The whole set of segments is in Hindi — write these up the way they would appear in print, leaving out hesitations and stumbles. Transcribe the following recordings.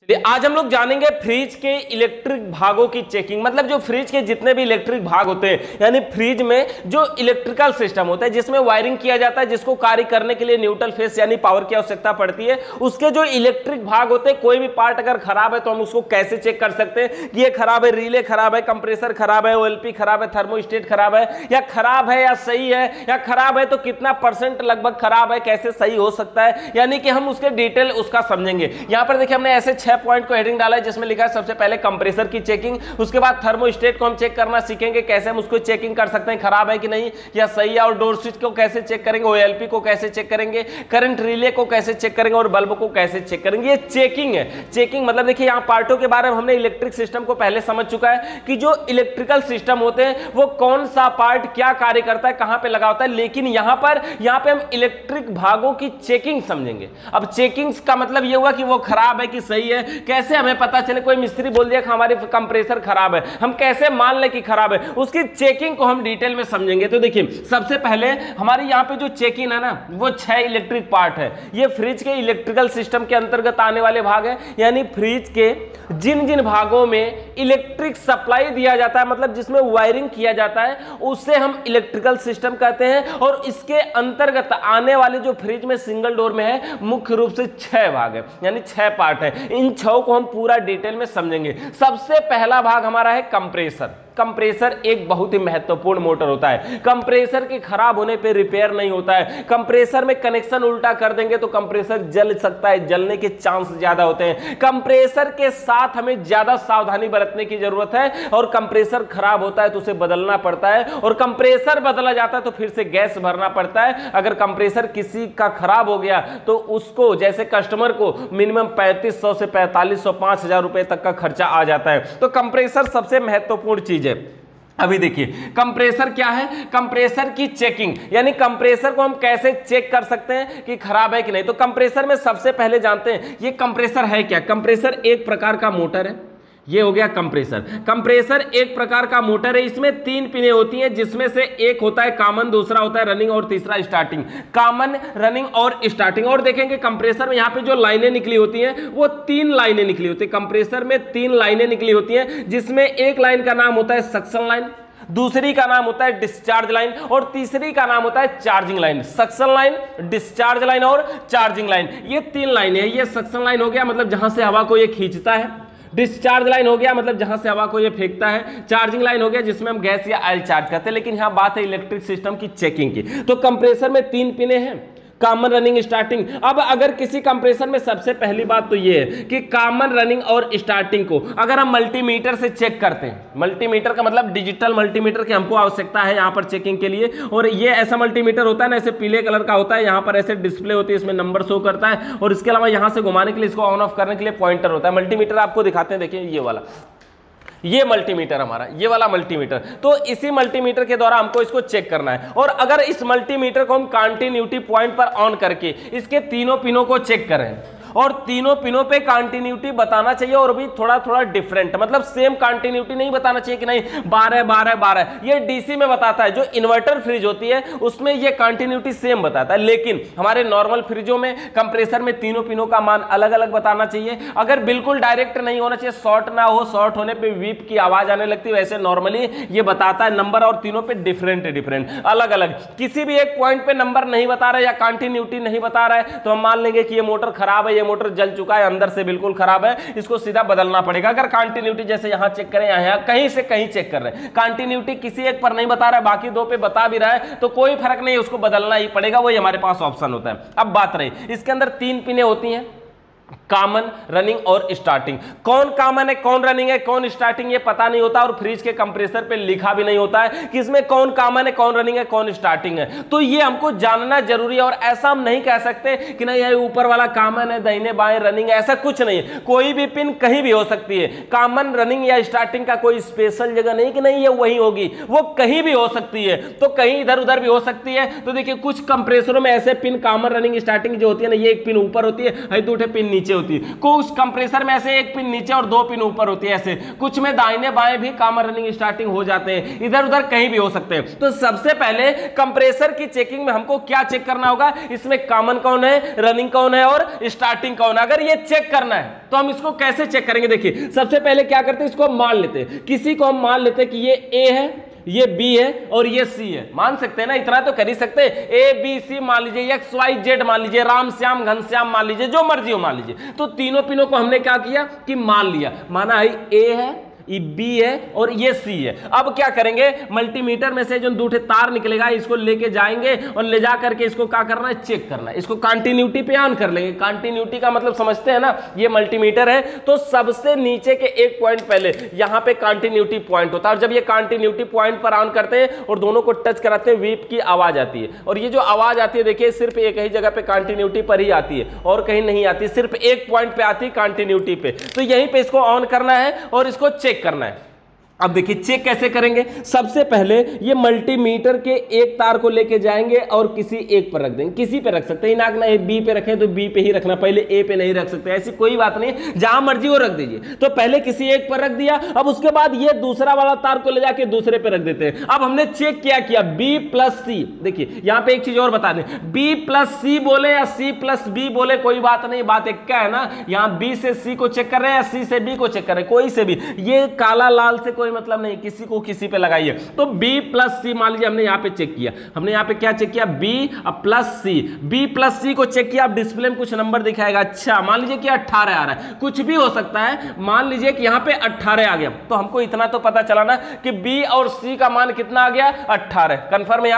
चलिए आज हम लोग जानेंगे फ्रिज के इलेक्ट्रिक भागों की चेकिंग। मतलब जो फ्रिज के जितने भी इलेक्ट्रिक भाग होते हैं, यानी फ्रिज में जो इलेक्ट्रिकल सिस्टम होता है जिसमें वायरिंग किया जाता है, जिसको कार्य करने के लिए न्यूट्रल फेस यानी पावर की आवश्यकता पड़ती है, उसके जो इलेक्ट्रिक भाग होते हैं, कोई भी पार्ट अगर खराब है तो हम उसको कैसे चेक कर सकते हैं कि ये खराब है, रिले खराब है, कंप्रेसर खराब है, ओएलपी खराब है, थर्मोस्टेट खराब है, या खराब है या सही है, या खराब है तो कितना परसेंट लगभग खराब है, कैसे सही हो सकता है, यानी कि हम उसके डिटेल उसका समझेंगे। यहां पर देखिए हमने ऐसे 6 पॉइंट को हेडिंग डाला है जिसमें लिखा है सबसे पहले कंप्रेसर की चेकिंग, उसके बाद थर्मोस्टेट को हम चेक करना सीखेंगे, कैसे हम उसको चेकिंग कर सकते हैं खराब है कि नहीं या सही है, और डोर स्विच को कैसे चेक करेंगे, ओएलपी को कैसे चेक करेंगे, करंट रिले को कैसे चेक करेंगे और बल्ब को कैसे चेक करेंगे। ये चेकिंग है। चेकिंग मतलब देखिए यहां पार्टों के बारे में हमने इलेक्ट्रिक सिस्टम को पहले समझ चुका है कि जो इलेक्ट्रिकल सिस्टम होते हैं वो कौन सा पार्ट क्या कार्य करता है, कहां पे लगा होता है, लेकिन यहां पे हम इलेक्ट्रिक भागों की चेकिंग समझेंगे। अब चेकिंग का मतलब ये हुआ कि वो खराब है कि सही है, कैसे हमें पता चले। कोई मिस्त्री बोल दिया कि हमारी कंप्रेसर खराब है, हम कैसे मान ले कि खराब है, उसकी चेकिंग को हम डिटेल में समझेंगे। तो देखिए सबसे पहले हमारे यहां पे जो चेकिंग है ना, वो 6 इलेक्ट्रिक पार्ट है। ये फ्रिज के इलेक्ट्रिकल सिस्टम के अंतर्गत आने वाले भाग है, यानी फ्रिज के जिन जिन भागों में इलेक्ट्रिक सप्लाई दिया जाता है, मतलब जिसमें वायरिंग किया जाता है, उसे हम इलेक्ट्रिकल सिस्टम कहते हैं। और इसके अंतर्गत आने वाले जो फ्रिज में सिंगल डोर में है, मुख्य रूप से 6 भाग है, यानी 6 पार्ट है। इन 6 को हम पूरा डिटेल में समझेंगे। सबसे पहला भाग हमारा है कंप्रेसर। कंप्रेसर एक बहुत ही महत्वपूर्ण मोटर होता है। कंप्रेसर के खराब होने पे रिपेयर नहीं होता है। कंप्रेसर में कनेक्शन उल्टा कर देंगे तो कंप्रेसर जल सकता है, जलने के चांस ज्यादा होते हैं। कंप्रेसर के साथ हमें ज्यादा सावधानी बरतने की जरूरत है, और कंप्रेसर खराब होता है तो उसे बदलना पड़ता है, और कंप्रेसर बदला जाता है तो फिर से गैस भरना पड़ता है। अगर कंप्रेसर किसी का खराब हो गया तो उसको, जैसे कस्टमर को मिनिमम 3500 से 4500 5000 रुपए तक का खर्चा आ जाता है। तो कंप्रेसर सबसे महत्वपूर्ण चीज है। अभी देखिए कंप्रेसर क्या है। कंप्रेसर की चेकिंग, यानी कंप्रेसर को हम कैसे चेक कर सकते हैं कि खराब है कि नहीं। तो कंप्रेसर में सबसे पहले जानते हैं ये कंप्रेसर है क्या। कंप्रेसर एक प्रकार का मोटर है। ये हो गया कंप्रेसर। कंप्रेसर एक प्रकार का मोटर है। इसमें 3 पिनें होती हैं, जिसमें से एक होता है कॉमन, दूसरा होता है रनिंग और तीसरा स्टार्टिंग। कॉमन, रनिंग और स्टार्टिंग। और देखेंगे कंप्रेसर में यहाँ पे जो लाइनें निकली होती हैं वो 3 लाइनें निकली होती है। कंप्रेसर में 3 लाइनें निकली होती हैं, जिसमें एक लाइन का नाम होता है सक्शन लाइन, दूसरी का नाम होता है डिस्चार्ज लाइन, और तीसरी का नाम होता है charging line. Suction line, discharge line और चार्जिंग लाइन, ये 3 लाइनें हैं। ये सक्शन लाइन हो गया, मतलब जहां से हवा को ये खींचता है। डिस्चार्ज लाइन हो गया, मतलब जहां से हवा को ये फेंकता है। चार्जिंग लाइन हो गया, जिसमें हम गैस या ऑयल चार्ज करते हैं। लेकिन यहां बात है इलेक्ट्रिक सिस्टम की चेकिंग की। तो कंप्रेसर में 3 पिनें हैं, कॉमन, रनिंग, स्टार्टिंग। अब अगर किसी कंप्रेसर में सबसे पहली बात तो ये है कि कॉमन, रनिंग और स्टार्टिंग को अगर हम मल्टीमीटर से चेक करते हैं, मल्टीमीटर का मतलब डिजिटल मल्टीमीटर की हमको आवश्यकता है यहां पर चेकिंग के लिए। और ये ऐसा मल्टीमीटर होता है ना, ऐसे पीले कलर का होता है, यहां पर ऐसे डिस्प्ले होती है, इसमें नंबर शो करता है, और इसके अलावा यहां से घुमाने के लिए, इसको ऑन ऑफ करने के लिए पॉइंटर होता है। मल्टीमीटर आपको दिखाते हैं, देखिए ये वाला, ये मल्टीमीटर हमारा, ये वाला मल्टीमीटर। तो इसी मल्टीमीटर के द्वारा हमको इसको चेक करना है। और अगर इस मल्टीमीटर को हम कंटिन्यूटी पॉइंट पर ऑन करके इसके तीनों पिनों को चेक करें, और तीनों पिनों पे कंटिन्यूटी बताना चाहिए, और भी थोड़ा थोड़ा डिफरेंट, मतलब सेम कंटिन्यूटी नहीं बताना चाहिए कि नहीं 12 12 12। ये डीसी में बताता है, जो इन्वर्टर फ्रिज होती है उसमें ये कंटिन्यूटी सेम बताता है। लेकिन हमारे नॉर्मल फ्रिजों में, कंप्रेसर में तीनों पिनों का मान अलग अलग बताना चाहिए। अगर बिल्कुल डायरेक्ट नहीं होना चाहिए, शॉर्ट ना हो, शॉर्ट होने पर वीप की आवाज आने लगती है, वैसे नॉर्मली ये बताता है नंबर, और तीनों पे डिफरेंट अलग अलग। किसी भी एक पॉइंट पे नंबर नहीं बता रहा है या कंटिन्यूटी नहीं बता रहा है तो हम मान लेंगे कि ये मोटर खराब है, मोटर जल चुका है, अंदर से बिल्कुल खराब है, इसको सीधा बदलना पड़ेगा। अगर कंटिन्यूटी जैसे यहां चेक करें, यहां कहीं से कहीं चेक कर रहे हैं, कंटिन्यूटी किसी एक पर नहीं बता रहा है, बाकी 2 पे बता भी रहा है, तो कोई फर्क नहीं, उसको बदलना ही पड़ेगा, वही हमारे पास ऑप्शन होता है। अब बात रही, इसके अंदर 3 पिनें होती हैं, कॉमन, रनिंग और स्टार्टिंग। कौन कॉमन है, कौन रनिंग है, कौन स्टार्टिंग, ये पता नहीं होता, और फ्रिज के कंप्रेसर पे लिखा भी नहीं होता है कि इसमें कौन कॉमन है, कौन रनिंग है, कौन स्टार्टिंग है। तो ये हमको जानना जरूरी है। और ऐसा हम नहीं कह सकते कि नहीं ये ऊपर वाला कॉमन है, दाहिने बाएं रनिंग है, ऐसा कुछ नहीं है। कोई भी पिन कहीं भी हो सकती है। कॉमन, रनिंग या स्टार्टिंग का कोई स्पेशल जगह नहीं कि नहीं ये वही होगी, वो कहीं भी हो सकती है। तो कहीं इधर उधर भी हो सकती है। तो देखिए कुछ कंप्रेसरों में ऐसे पिन कॉमन, रनिंग, स्टार्टिंग जो होती है ना, ये एक पिन ऊपर होती है, 2 पिन नीचे होती है, कुछ कंप्रेसर में ऐसे एक पिन नीचे और 2 पिन ऊपर होती है, ऐसे कुछ में दाहिने बाएं भी कॉमन रनिंग स्टार्टिंग हो जाते हैं, इधर उधर कहीं भी हो सकते हैं। तो सबसे पहले कंप्रेसर की चेकिंग में हमको क्या चेक करना होगा, इसमें कॉमन कौन है, रनिंग कौन है और स्टार्टिंग कौन है। अगर ये चेक करना है तो हम इसको कैसे चेक करेंगे, देखिए सबसे पहले क्या करते हैं, इसको मान लेते हैं, किसी को हम मान लेते हैं कि ये ए है, ये बी है और ये सी है, मान सकते हैं ना, इतना तो कर ही सकते हैं। ए बी सी मान लीजिए, एक्स वाई जेड मान लीजिए, राम श्याम घनश्याम मान लीजिए, जो मर्जी हो मान लीजिए। तो तीनों पिनों को हमने क्या किया कि मान लिया, माना है ए है, ये बी है और ये सी है। अब क्या करेंगे, मल्टीमीटर में से जो दूठे तार निकलेगा इसको लेके जाएंगे और ले जा करके इसको क्या करना है, चेक करना है। इसको कंटिन्यूटी पे ऑन कर लेंगे। कंटिन्यूटी का मतलब समझते हैं ना, ये मल्टीमीटर है तो सबसे नीचे के एक पॉइंट पहले यहां पे कंटिन्यूटी पॉइंट होता है, और जब ये कंटिन्यूटी पॉइंट पर ऑन करते हैं और दोनों को टच कराते हैं, वीप की आवाज आती है। और ये जो आवाज आती है देखिए सिर्फ एक ही जगह पे कंटिन्यूटी पर ही आती है और कहीं नहीं आती, सिर्फ एक पॉइंट पे आती है कंटिन्यूटी पे। तो यहीं पे इसको ऑन करना है और इसको चेक करना है। अब देखिए चेक कैसे करेंगे, सबसे पहले ये मल्टीमीटर के एक तार को लेके जाएंगे और किसी एक पर रख देंगे, किसी पे रख सकते हैं ना, ना बी पे रखें तो बी पे ही रखना, पहले ए पे नहीं रख सकते, ऐसी कोई बात नहीं, जहां मर्जी वो रख दीजिए। तो पहले किसी एक पर रख दिया, अब उसके बाद ये दूसरा वाला तार को ले जाके दूसरे पे रख देते हैं। अब हमने चेक किया बी प्लस सी, देखिए यहां पे एक चीज और बता दें, बी प्लस सी बोले या सी प्लस बी बोले कोई बात नहीं, बात एक क्या है ना, यहां बी से सी को चेक कर रहे हैं या सी से बी को चेक कर रहे हैं, कोई से भी, ये काला लाल से कोई मतलब नहीं, किसी को किसी पे लगाइए। तो B प्लस सी मान लीजिए हमने यहां पे चेक किया, हमने यहां पे क्या चेक किया, B प्लस सी, B प्लस सी को चेक किया। अब डिस्प्ले में कुछ नंबर दिखाएगा, अच्छा मान लीजिए कि 18 आ रहा है, कुछ भी हो सकता है, मान लीजिए कि यहां पे 18 आ गया, तो हमको इतना तो पता चला ना कि B और C का मान कितना आ गया, 18। कंफर्म है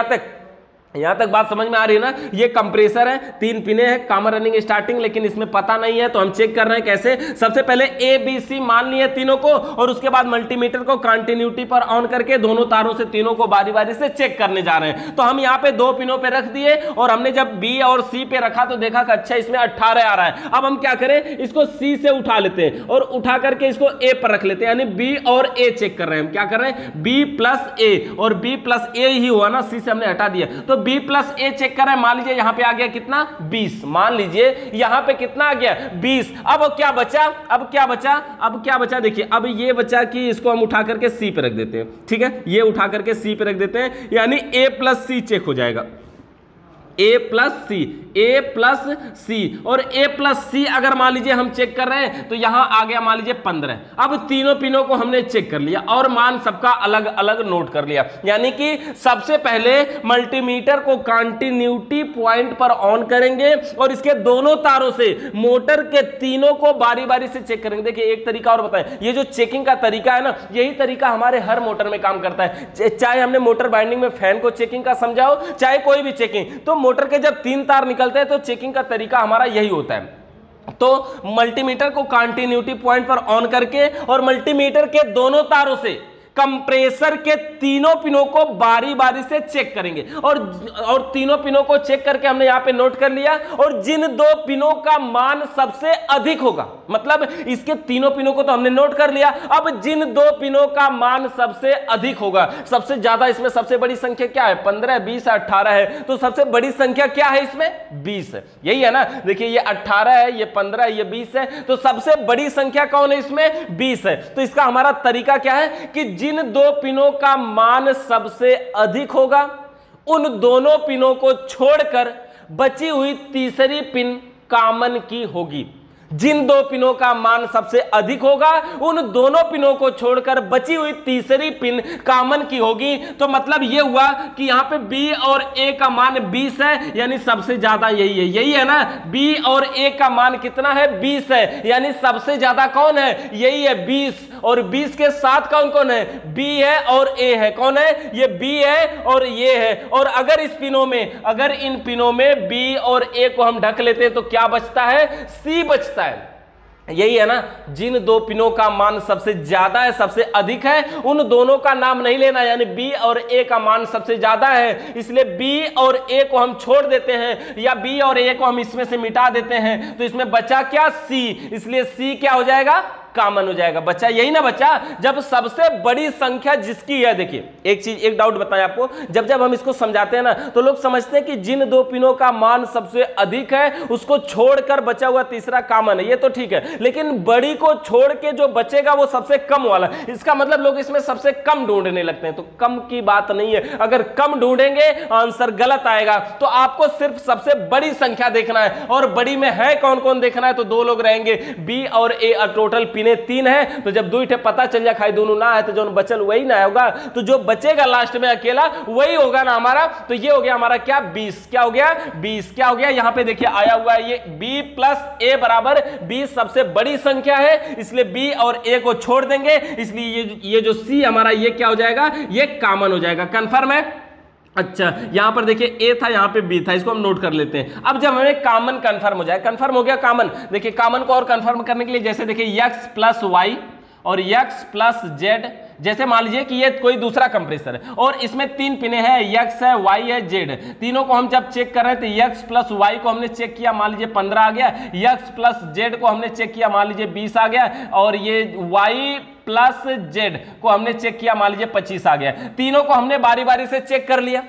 यहां तक बात समझ में आ रही है ना। ये कंप्रेसर है, 3 पिने हैं, कॉमन रनिंग स्टार्टिंग, लेकिन इसमें पता नहीं है तो हम चेक कर रहे हैं कैसे। सबसे पहले ए बी सी मान लिए तीनों को, और उसके बाद मल्टीमीटर को कंटिन्यूटी पर ऑन करके दोनों तारों से तीनों को बारी बारी से चेक करने जा रहे हैं। तो हम यहाँ पे 2 पिनों पे रख दिए और हमने जब बी और सी पे रखा तो देखा कि अच्छा इसमें 18 आ रहा है। अब हम क्या करें, इसको सी से उठा लेते हैं और उठा करके इसको ए पर रख लेते हैं, यानी बी और ए चेक कर रहे हैं। हम क्या कर रहे हैं, बी प्लस ए, और बी प्लस ए ही हुआ ना, सी से हमने हटा दिया, तो बी प्लस ए चेक कर रहे हैं। मान लीजिए यहां पे आ गया कितना, 20, मान लीजिए यहां पे कितना आ गया, 20। अब क्या बचा, देखिए अब ये बचा कि इसको हम उठा करके सी पे रख देते हैं, ठीक है, ये उठा करके सी पे रख देते हैं, यानी ए प्लस सी चेक हो जाएगा, ए प्लस सी, और ए प्लस सी अगर मान लीजिए हम चेक कर रहे हैं तो यहां आ गया मान लीजिए 15। अब तीनों पिनों को हमने चेक कर लिया और मान सबका अलग अलग नोट कर लिया, यानी कि सबसे पहले मल्टीमीटर को कंटिन्यूटी पॉइंट पर ऑन करेंगे और इसके दोनों तारों से मोटर के तीनों को बारी बारी से चेक करेंगे। देखिए एक तरीका और बताएं, ये जो चेकिंग का तरीका है ना, यही तरीका हमारे हर मोटर में काम करता है, चाहे हमने मोटर बाइंडिंग में फैन को चेकिंग का समझाओ, चाहे कोई भी चेकिंग, तो मोटर के जब 3 तार निकलते हैं तो चेकिंग का तरीका हमारा यही होता है। तो मल्टीमीटर को कंटिन्यूटी पॉइंट पर ऑन करके और मल्टीमीटर के दोनों तारों से कंप्रेसर के तीनों पिनों को बारी बारी से चेक करेंगे, और तीनों पिनों को चेक करके हमने यहां पे नोट कर लिया, और जिन 2 पिनों का मान सबसे अधिक होगा, मतलब इसके तीनों पिनों को तो हमने नोट कर लिया, अब जिन 2 पिनों का मान सबसे अधिक होगा, सबसे ज्यादा इसमें सबसे बड़ी संख्या क्या है, 15, 20, 18 है, तो सबसे बड़ी संख्या क्या है इसमें, 20 है, यही है ना। देखिए ये 18 है, ये 15, ये 20 है, तो सबसे बड़ी संख्या कौन है इसमें, 20 है। तो इसका हमारा तरीका क्या है कि जिन 2 पिनों का मान सबसे अधिक होगा उन दोनों पिनों को छोड़कर बची हुई तीसरी पिन कॉमन की होगी। जिन 2 पिनों का मान सबसे अधिक होगा उन दोनों पिनों को छोड़कर बची हुई तीसरी पिन कॉमन की होगी। तो मतलब यह हुआ कि यहां पे B और A का मान 20 है, यानी सबसे ज्यादा यही है ना, B और A का मान कितना है, 20 है, यानी सबसे ज्यादा कौन है, यही है 20, और 20 के साथ कौन है, B है और A है, कौन है, ये B है और ये है। और अगर इन पिनों में B और A को हम ढक लेते हैं तो क्या बचता है, C बचता है। यही है ना, जिन 2 पिनों का मान सबसे ज्यादा है, सबसे अधिक है, उन दोनों का नाम नहीं लेना, यानी B और A का मान सबसे ज्यादा है, इसलिए B और A को हम छोड़ देते हैं, या B और A को हम इसमें से मिटा देते हैं, तो इसमें बचा क्या, C, इसलिए C क्या हो जाएगा, कॉमन हो जाएगा। बच्चा यही ना बच्चा, जब सबसे बड़ी संख्या जिसकी है, देखिए एक चीज, एक डाउट बताएं आपको, जब जब हम इसको समझाते हैं ना तो लोग समझते हैं कि जिन दो पिनों का मान सबसे अधिक है उसको छोड़कर बचा हुआ तीसरा कॉमन है, ये तो ठीक है, लेकिन बड़ी को छोड़ के जो बचेगा वो सबसे कम वाला, इसका मतलब लोग इसमें सबसे कम ढूंढने लगते हैं। तो कम की बात नहीं है, अगर कम ढूंढेंगे आंसर गलत आएगा। तो आपको सिर्फ सबसे बड़ी संख्या देखना है, और बड़ी में है कौन कौन देखना है। तो दो लोग रहेंगे, बी और ए, टोटल पिने 3 है, तो जब 2 पता चल जाए खाई दोनों ना है तो जो बचल वही ना होगा, तो जो बचेगा लास्ट में अकेला वही होगा ना हमारा। तो ये हो गया हमारा क्या, 20। क्या हो गया, 20। क्या हो गया, यहां पे देखिए आया हुआ है ये b प्लस ए बराबर 20 सबसे बड़ी संख्या है, इसलिए b और a को छोड़ देंगे, इसलिए ये जो c हमारा ये क्या हो जाएगा, ये कॉमन हो जाएगा। कंफर्म है। अच्छा यहां पर देखिए a था, यहां पे b था, इसको हम नोट कर लेते हैं। अब जब हमें कॉमन कंफर्म हो जाए, कंफर्म हो गया कॉमन, देखिए कॉमन को और कंफर्म करने के लिए जैसे देखिए x प्लस वाई और x प्लस जेड, जैसे मान लीजिए कि ये कोई दूसरा कंप्रेसर है और इसमें 3 पिने हैं, x है, y है, z है, तीनों को हम जब चेक कर रहे थे, x प्लस y को हमने चेक किया, मान लीजिए 15 आ गया, x प्लस z को हमने चेक किया, मान लीजिए 20 आ गया, और ये y प्लस z को हमने चेक किया, मान लीजिए 25 आ गया। तीनों को हमने बारी बारी से चेक कर लिया।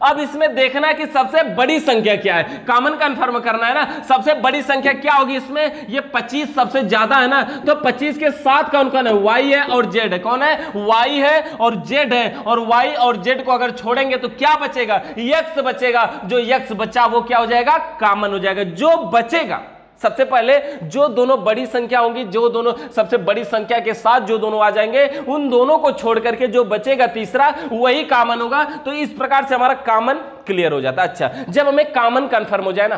अब इसमें देखना है कि सबसे बड़ी संख्या क्या है, कॉमन कंफर्म करना है ना। सबसे बड़ी संख्या क्या होगी इसमें, ये 25 सबसे ज्यादा है ना, तो 25 के साथ कौन कौन है, y है और z है। कौन है, y है और z है, और y और z को अगर छोड़ेंगे तो क्या बचेगा, x बचेगा। जो x बचा वो क्या हो जाएगा, कॉमन हो जाएगा। जो बचेगा सबसे पहले जो दोनों बड़ी संख्या होंगी, जो दोनों सबसे बड़ी संख्या के साथ जो दोनों आ जाएंगे, उन दोनों को छोड़ करके जो बचेगा तीसरा वही कॉमन होगा। तो इस प्रकार से हमारा कॉमन क्लियर हो जाता है। अच्छा जब हमें कॉमन कंफर्म हो जाए ना,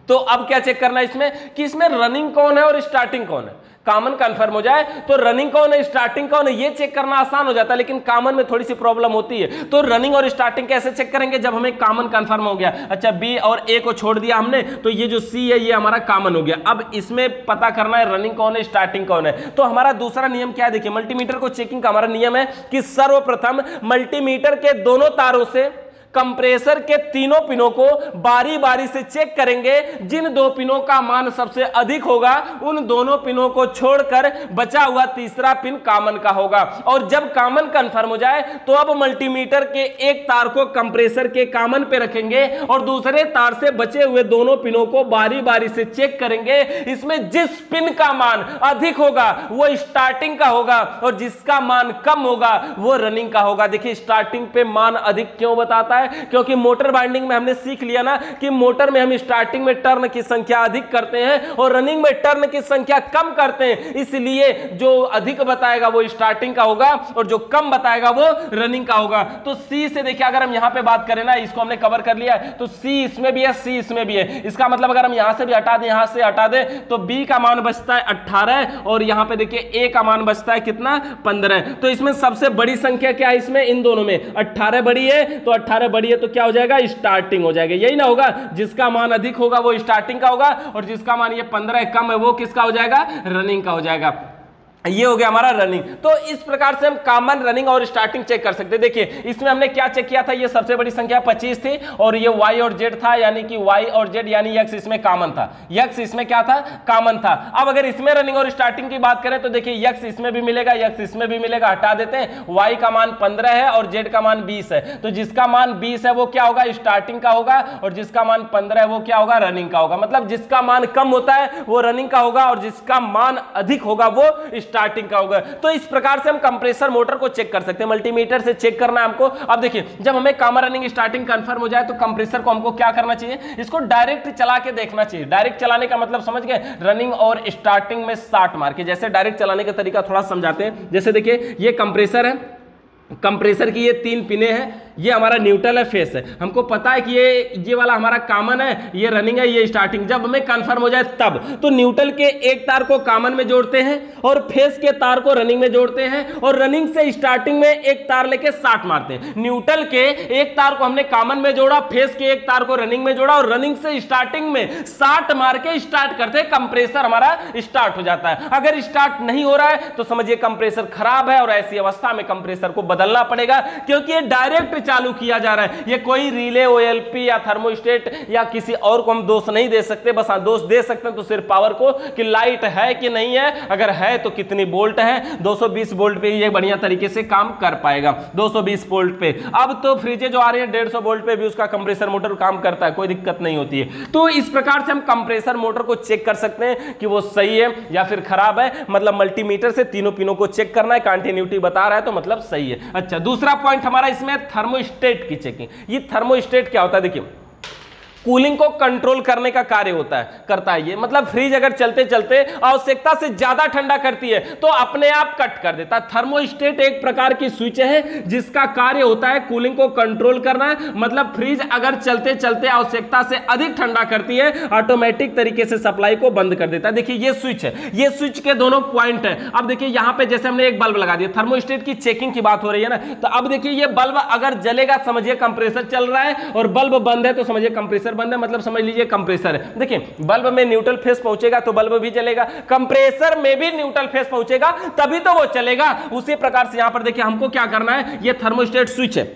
तो अब क्या चेक करना है इसमें कि इसमें रनिंग कौन है और स्टार्टिंग कौन है। कॉमन कंफर्म हो जाए तो रनिंग कौन है, स्टार्टिंग कौन है, ये चेक करना आसान हो जाता है, लेकिन कॉमन में थोड़ी सी प्रॉब्लम होती है। तो रनिंग और स्टार्टिंग कैसे चेक करेंगे, जब हमें कॉमन कंफर्म हो गया, अच्छा बी और ए को छोड़ दिया हमने, तो ये जो सी है ये हमारा कॉमन हो गया। अब इसमें पता करना है रनिंग कौन है, स्टार्टिंग कौन है। तो हमारा दूसरा नियम क्या है, देखिए मल्टीमीटर को चेकिंग का हमारा नियम है कि सर्वप्रथम मल्टीमीटर के दोनों तारों से कंप्रेसर के तीनों पिनों को बारी बारी से चेक करेंगे। जिन दो पिनों का मान सबसे अधिक होगा उन दोनों पिनों को छोड़कर बचा हुआ तीसरा पिन कॉमन का होगा। और जब कॉमन कंफर्म हो जाए तो अब मल्टीमीटर के एक तार को कंप्रेसर के कॉमन पे रखेंगे और दूसरे तार से बचे हुए दोनों पिनों को बारी बारी से चेक करेंगे। इसमें जिस पिन का मान अधिक होगा वो स्टार्टिंग का होगा और जिसका मान कम होगा वो रनिंग का होगा। देखिए स्टार्टिंग पे मान अधिक क्यों बताता है, क्योंकि मोटर बाइंडिंग में हमने सीख लिया ना कि मोटर में हम स्टार्टिंग में टर्न की संख्या अधिक करते हैं और रनिंग में टर्न की संख्या कम करते हैं, इसलिए जो अधिक बताएगा वो स्टार्टिंग का होगा और जो कम बताएगा वो रनिंग का होगा। तो सी से देखिए अगर हम यहां पे बात करें ना, इसको हमने कवर कर लिया है, तो सी इसमें भी है, सी इसमें भी है। इसका मतलब अगर हम यहां से भी हटा दें, यहां से हटा दें, तो बी का मान बचता है 18 और यहां पे देखिए ए का मान बचता है कितना, 15। तो इसमें सबसे बड़ी संख्या क्या है, इसमें इन दोनों में 18 बड़ी है, तो 18 बड़ी है तो क्या हो जाएगा, स्टार्टिंग हो जाएगा। यही ना होगा, जिसका मान अधिक होगा वो स्टार्टिंग का होगा और जिसका मान ये 15 कम है वो किसका हो जाएगा, रनिंग का हो जाएगा। ये हो गया हमारा रनिंग। तो इस प्रकार से हम कॉमन, रनिंग और स्टार्टिंग चेक कर सकते हैं। देखिए इसमें हमने क्या चेक किया था, ये सबसे बड़ी संख्या 25 थी और ये y और z था, यानी कि y और z यानी x इसमें कॉमन था, x इसमें क्या था, कॉमन था। अब अगर इसमें रनिंग और स्टार्टिंग की बात करें तो देखिए x इसमें भी मिलेगा, x इसमें भी मिलेगा, हटा देते हैं। y का मान 15 है और z का मान 20 है, तो जिसका मान 20 है वो क्या होगा, स्टार्टिंग का होगा और जिसका मान 15 है वो क्या होगा, रनिंग का होगा। मतलब जिसका मान कम होता है वो रनिंग का होगा और जिसका मान अधिक होगा वो स्टार्टिंग का होगा। तो इस प्रकार से हम कंप्रेसर मोटर को चेक कर सकते हैं, मल्टीमीटर से चेक करना है हमको। अब देखिए जब हमें कॉमन, रनिंग, स्टार्टिंग कंफर्म हो जाए तो कंप्रेसर को हमको क्या करना चाहिए, इसको डायरेक्ट चला के देखना चाहिए। डायरेक्ट चलाने का मतलब समझ गए, रनिंग और स्टार्टिंग में शार्ट मार के। जैसे डायरेक्ट चलाने का तरीका थोड़ा समझाते हैं। जैसे देखिए ये कंप्रेसर है, कंप्रेसर की ये 3 पिने हैं, ये हमारा न्यूट्रल है, फेस है। हमको पता है कि ये वाला हमारा कॉमन है, ये रनिंग है, ये स्टार्टिंग। जब हमें कंफर्म हो जाए तब तो न्यूट्रल के एक तार को कॉमन में जोड़ते हैं और फेस के तार को रनिंग में जोड़ते हैं और रनिंग से स्टार्टिंग में एक तार लेके शार्ट मारते हैं। न्यूट्रल के एक तार को हमने कॉमन में जोड़ा, फेस के एक तार को रनिंग में जोड़ा और रनिंग से स्टार्टिंग में शार्ट मार के स्टार्ट करते हैं, कंप्रेसर हमारा स्टार्ट हो जाता है। अगर स्टार्ट नहीं हो रहा है तो समझिए कंप्रेसर खराब है और ऐसी अवस्था में कंप्रेसर को बदलना पड़ेगा, क्योंकि ये डायरेक्ट चालू किया जा रहा है। ये कोई रिले, ओएलपी या थर्मोस्टेट या किसी और को हम दोष नहीं दे सकते। बस हाँ दोष दे सकते हैं तो सिर्फ पावर को, कि लाइट है कि नहीं है, अगर है तो कितनी वोल्ट है। 220 वोल्ट पे ये बढ़िया तरीके से काम कर पाएगा, 220 वोल्ट पे। अब तो फ्रिजें जो आ रही है 150 वोल्ट पे भी उसका कंप्रेसर मोटर काम करता है, कोई दिक्कत नहीं होती है। तो इस प्रकार से हम कंप्रेसर मोटर को चेक कर सकते हैं कि वो सही है या फिर खराब है। मतलब मल्टीमीटर से तीनों पिनों को चेक करना है, कंटिन्यूटी बता रहा है तो मतलब सही है। अच्छा, दूसरा पॉइंट हमारा इसमें थर्मोस्टेट की चेकिंग। ये थर्मोस्टेट क्या होता है, देखिए कूलिंग को कंट्रोल करने का कार्य करता है ये। मतलब फ्रिज अगर चलते चलते आवश्यकता से ज्यादा ठंडा करती है तो अपने आप कट कर देता है। थर्मोस्टेट एक प्रकार की स्विच है जिसका कार्य होता है कूलिंग को कंट्रोल करना। मतलब फ्रिज अगर चलते चलते आवश्यकता से अधिक ठंडा करती है, ऑटोमेटिक तरीके से सप्लाई को बंद कर देता है। देखिए ये स्विच है, ये स्विच के दोनों पॉइंट है। अब देखिए यहां पे जैसे हमने एक बल्ब लगा दिया, थर्मोस्टेट की चेकिंग की बात हो रही है ना, तो अब देखिए ये बल्ब अगर जलेगा समझिए कंप्रेसर चल रहा है, और बल्ब बंद है तो समझिए कंप्रेसर बंद है, मतलब समझ लीजिए कंप्रेसर है। देखिए बल्ब में न्यूट्रल फेस पहुंचेगा तो बल्ब भी जलेगा, कंप्रेसर में भी न्यूट्रल फेस पहुंचेगा तभी तो वो चलेगा। उसी प्रकार से यहां पर देखिए हमको क्या करना है, ये थर्मोस्टेट स्विच है,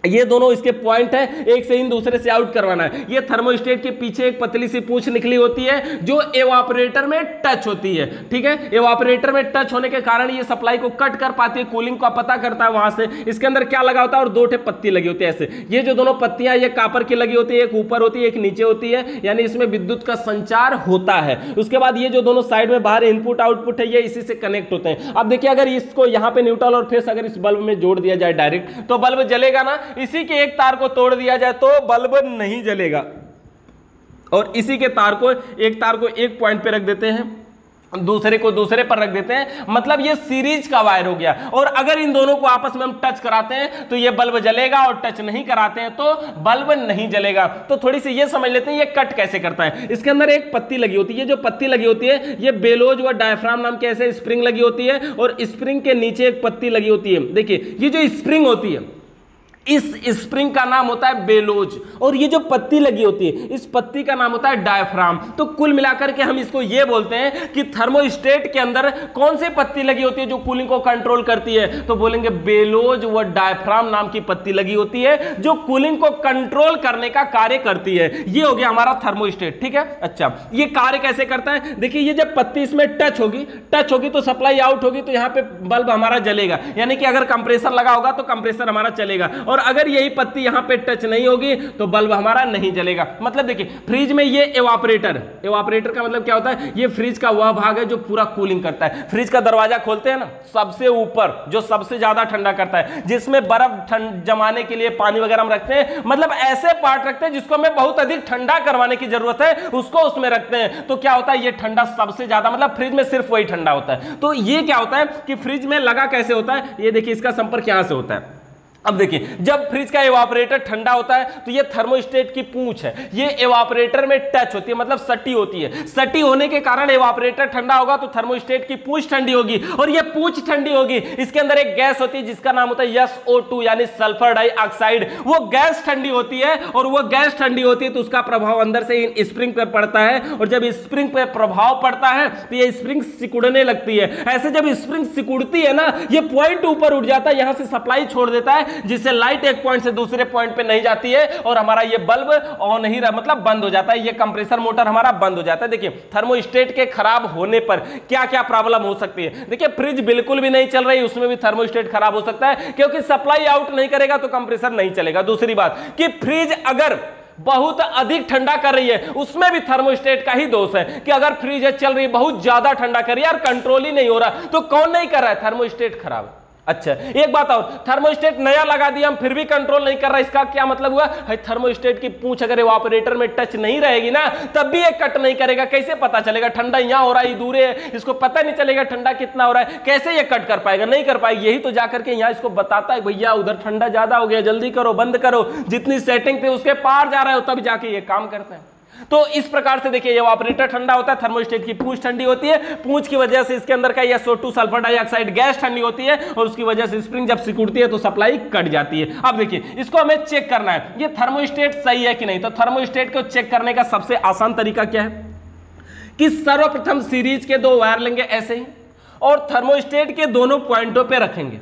ये दोनों इसके पॉइंट है, एक से इन दूसरे से आउट करवाना है। ये थर्मोस्टेट के पीछे एक पतली सी पूंछ निकली होती है जो एवापोरेटर में टच होती है, ठीक है। एवापोरेटर में टच होने के कारण ये सप्लाई को कट कर पाती है, कूलिंग का पता करता है वहां से। इसके अंदर क्या लगा होता है, और दो ठे पत्ती लगी होती है ऐसे। ये जो दोनों पत्तियां ये कापर की लगी होती है, एक ऊपर होती है एक नीचे होती है, यानी इसमें विद्युत का संचार होता है। उसके बाद ये जो दोनों साइड में बाहर इनपुट आउटपुट है ये इसी से कनेक्ट होते हैं। अब देखिए अगर इसको यहाँ पे न्यूट्रल और फेस अगर इस बल्ब में जोड़ दिया जाए डायरेक्ट तो बल्ब जलेगा ना, इसी के एक तार को तोड़ दिया जाए तो बल्ब नहीं जलेगा। और इसी के तार को एक पॉइंट पे रख देते हैं, दूसरे को दूसरे पर रख देते हैं, मतलब ये सीरीज का वायर हो गया। और अगर इन दोनों को आपस में हम टच कराते हैं तो ये बल्ब जलेगा, और टच नहीं कराते हैं तो बल्ब नहीं जलेगा। तो थोड़ी सी ये समझ लेते हैं ये कट कैसे करता है। इसके अंदर एक पत्ती लगी होती है, ये जो पत्ती लगी होती है ये बेलोज व डायफ्राम नाम के ऐसे स्प्रिंग लगी होती है, और स्प्रिंग के नीचे एक पत्ती लगी होती है। देखिए ये जो स्प्रिंग होती है इस स्प्रिंग का नाम होता है बेलोज, और ये जो पत्ती लगी होती है इस पत्ती का नाम होता है डायफ्राम। तो कुल मिलाकर के हम इसको ये बोलते हैं कि थर्मोस्टेट के अंदर कौन सी पत्ती लगी होती है जो कूलिंग को कंट्रोल करती है, तो बोलेंगे बेलोज व डायफ्राम नाम की पत्ती लगी होती है जो कूलिंग को कंट्रोल करने का कार्य करती है। ये हो गया हमारा थर्मोस्टेट, ठीक है। अच्छा, ये कार्य कैसे करता है, देखिए ये जब पत्ती इसमें टच होगी तो सप्लाई आउट होगी, तो यहां पे बल्ब हमारा जलेगा, यानी कि अगर कंप्रेसर लगा होगा तो कंप्रेसर हमारा चलेगा, और अगर यही पत्ती यहां पे टच नहीं होगी तो बल्ब हमारा नहीं जलेगा। मतलब देखिए फ्रिज में ये एवापोरेटर का मतलब क्या होता है, ये फ्रिज का वह भाग है जो पूरा कूलिंग करता है। फ्रिज का दरवाजा खोलते हैं ना, सबसे ऊपर जो सबसे ज्यादा ठंडा करता है, जिसमें बर्फ जमाने के लिए पानी वगैरह हम रखते हैं, मतलब ऐसे पार्ट रखते हैं जिसको हमें बहुत अधिक ठंडा करवाने की जरूरत है उसको उसमें रखते हैं। तो क्या होता है, ये ठंडा सबसे ज्यादा, मतलब फ्रिज में सिर्फ वही ठंडा होता है। तो ये क्या होता है कि फ्रिज में लगा कैसे होता है, ये देखिए इसका संपर्क यहां से होता है। अब देखिए जब फ्रिज का एवापोरेटर ठंडा होता है तो ये थर्मोस्टेट की पूंछ है, ये एवापोरेटर में टच होती है, मतलब सटी होती है। सटी होने के कारण एवापोरेटर ठंडा होगा तो थर्मोस्टेट की पूंछ ठंडी होगी, और ये पूंछ ठंडी होगी। इसके अंदर एक गैस होती है जिसका नाम होता है SO2 यानी सल्फर डाइऑक्साइड। वो गैस ठंडी होती है, और वो गैस ठंडी होती है तो उसका प्रभाव अंदर से इन स्प्रिंग पर पड़ता है, और जब स्प्रिंग पर प्रभाव पड़ता है तो ये स्प्रिंग सिकुड़ने लगती है। ऐसे जब स्प्रिंग सिकुड़ती है ना, ये पॉइंट ऊपर उठ जाता है, यहां से सप्लाई छोड़ देता है, जिससे लाइट एक पॉइंट से दूसरे पॉइंट पे नहीं जाती है, और हमारा ये बल्ब ऑन नहीं रहा, मतलब बंद हो जाता है, ये कंप्रेसर मोटर हमारा बंद हो जाता है। देखिए थर्मोस्टेट के खराब होने पर क्या क्या प्रॉब्लम हो सकती है। देखिए फ्रिज बिल्कुल भी नहीं चल रही, उसमें भी थर्मोस्टेट खराब हो सकता है, क्योंकि सप्लाई आउट नहीं करेगा तो कंप्रेसर नहीं चलेगा। दूसरी बात कि फ्रिज अगर बहुत अधिक ठंडा कर रही है, उसमें भी थर्मोस्टेट का ही दोष है कि अगर फ्रिज चल रही है बहुत ज्यादा ठंडा कर रही है, यार कंट्रोल ही नहीं हो रहा, तो कौन नहीं कर रहा है, थर्मोस्टेट खराब है। अच्छा एक बात और, थर्मोस्टेट नया लगा दिया हम फिर भी कंट्रोल नहीं कर रहा, इसका क्या मतलब हुआ, थर्मोस्टेट की पूंछ अगर एवापोरेटर में टच नहीं रहेगी ना तब भी ये कट नहीं करेगा। कैसे पता चलेगा ठंडा यहां हो रहा है, दूर है, इसको पता नहीं चलेगा ठंडा कितना हो रहा है, कैसे ये कट कर पाएगा, नहीं कर पाएगा। यही तो जाकर के यहां इसको बताता है भैया उधर ठंडा ज्यादा हो गया, जल्दी करो, बंद करो, जितनी सेटिंग थे उसके पार जा रहा है तब जाके ये काम करते हैं। तो इस प्रकार से देखिए एवापोरेटर ठंडा होता है, थर्मोस्टेट की पूंछ ठंडी होती है, पूंछ की वजह से इसके अंदर का SO2 सल्फर डाइऑक्साइड गैस ठंडी होती है, और उसकी वजह से स्प्रिंग जब सिकुड़ती है तो सप्लाई कट जाती है। अब देखिए इसको हमें चेक करना है ये थर्मोस्टेट सही है कि नहीं। तो थर्मोस्टेट को चेक करने का सबसे आसान तरीका क्या है कि सर्वप्रथम सीरीज के दो वायर लेंगे ऐसे ही, और थर्मोस्टेट के दोनों पॉइंटों पे रखेंगे,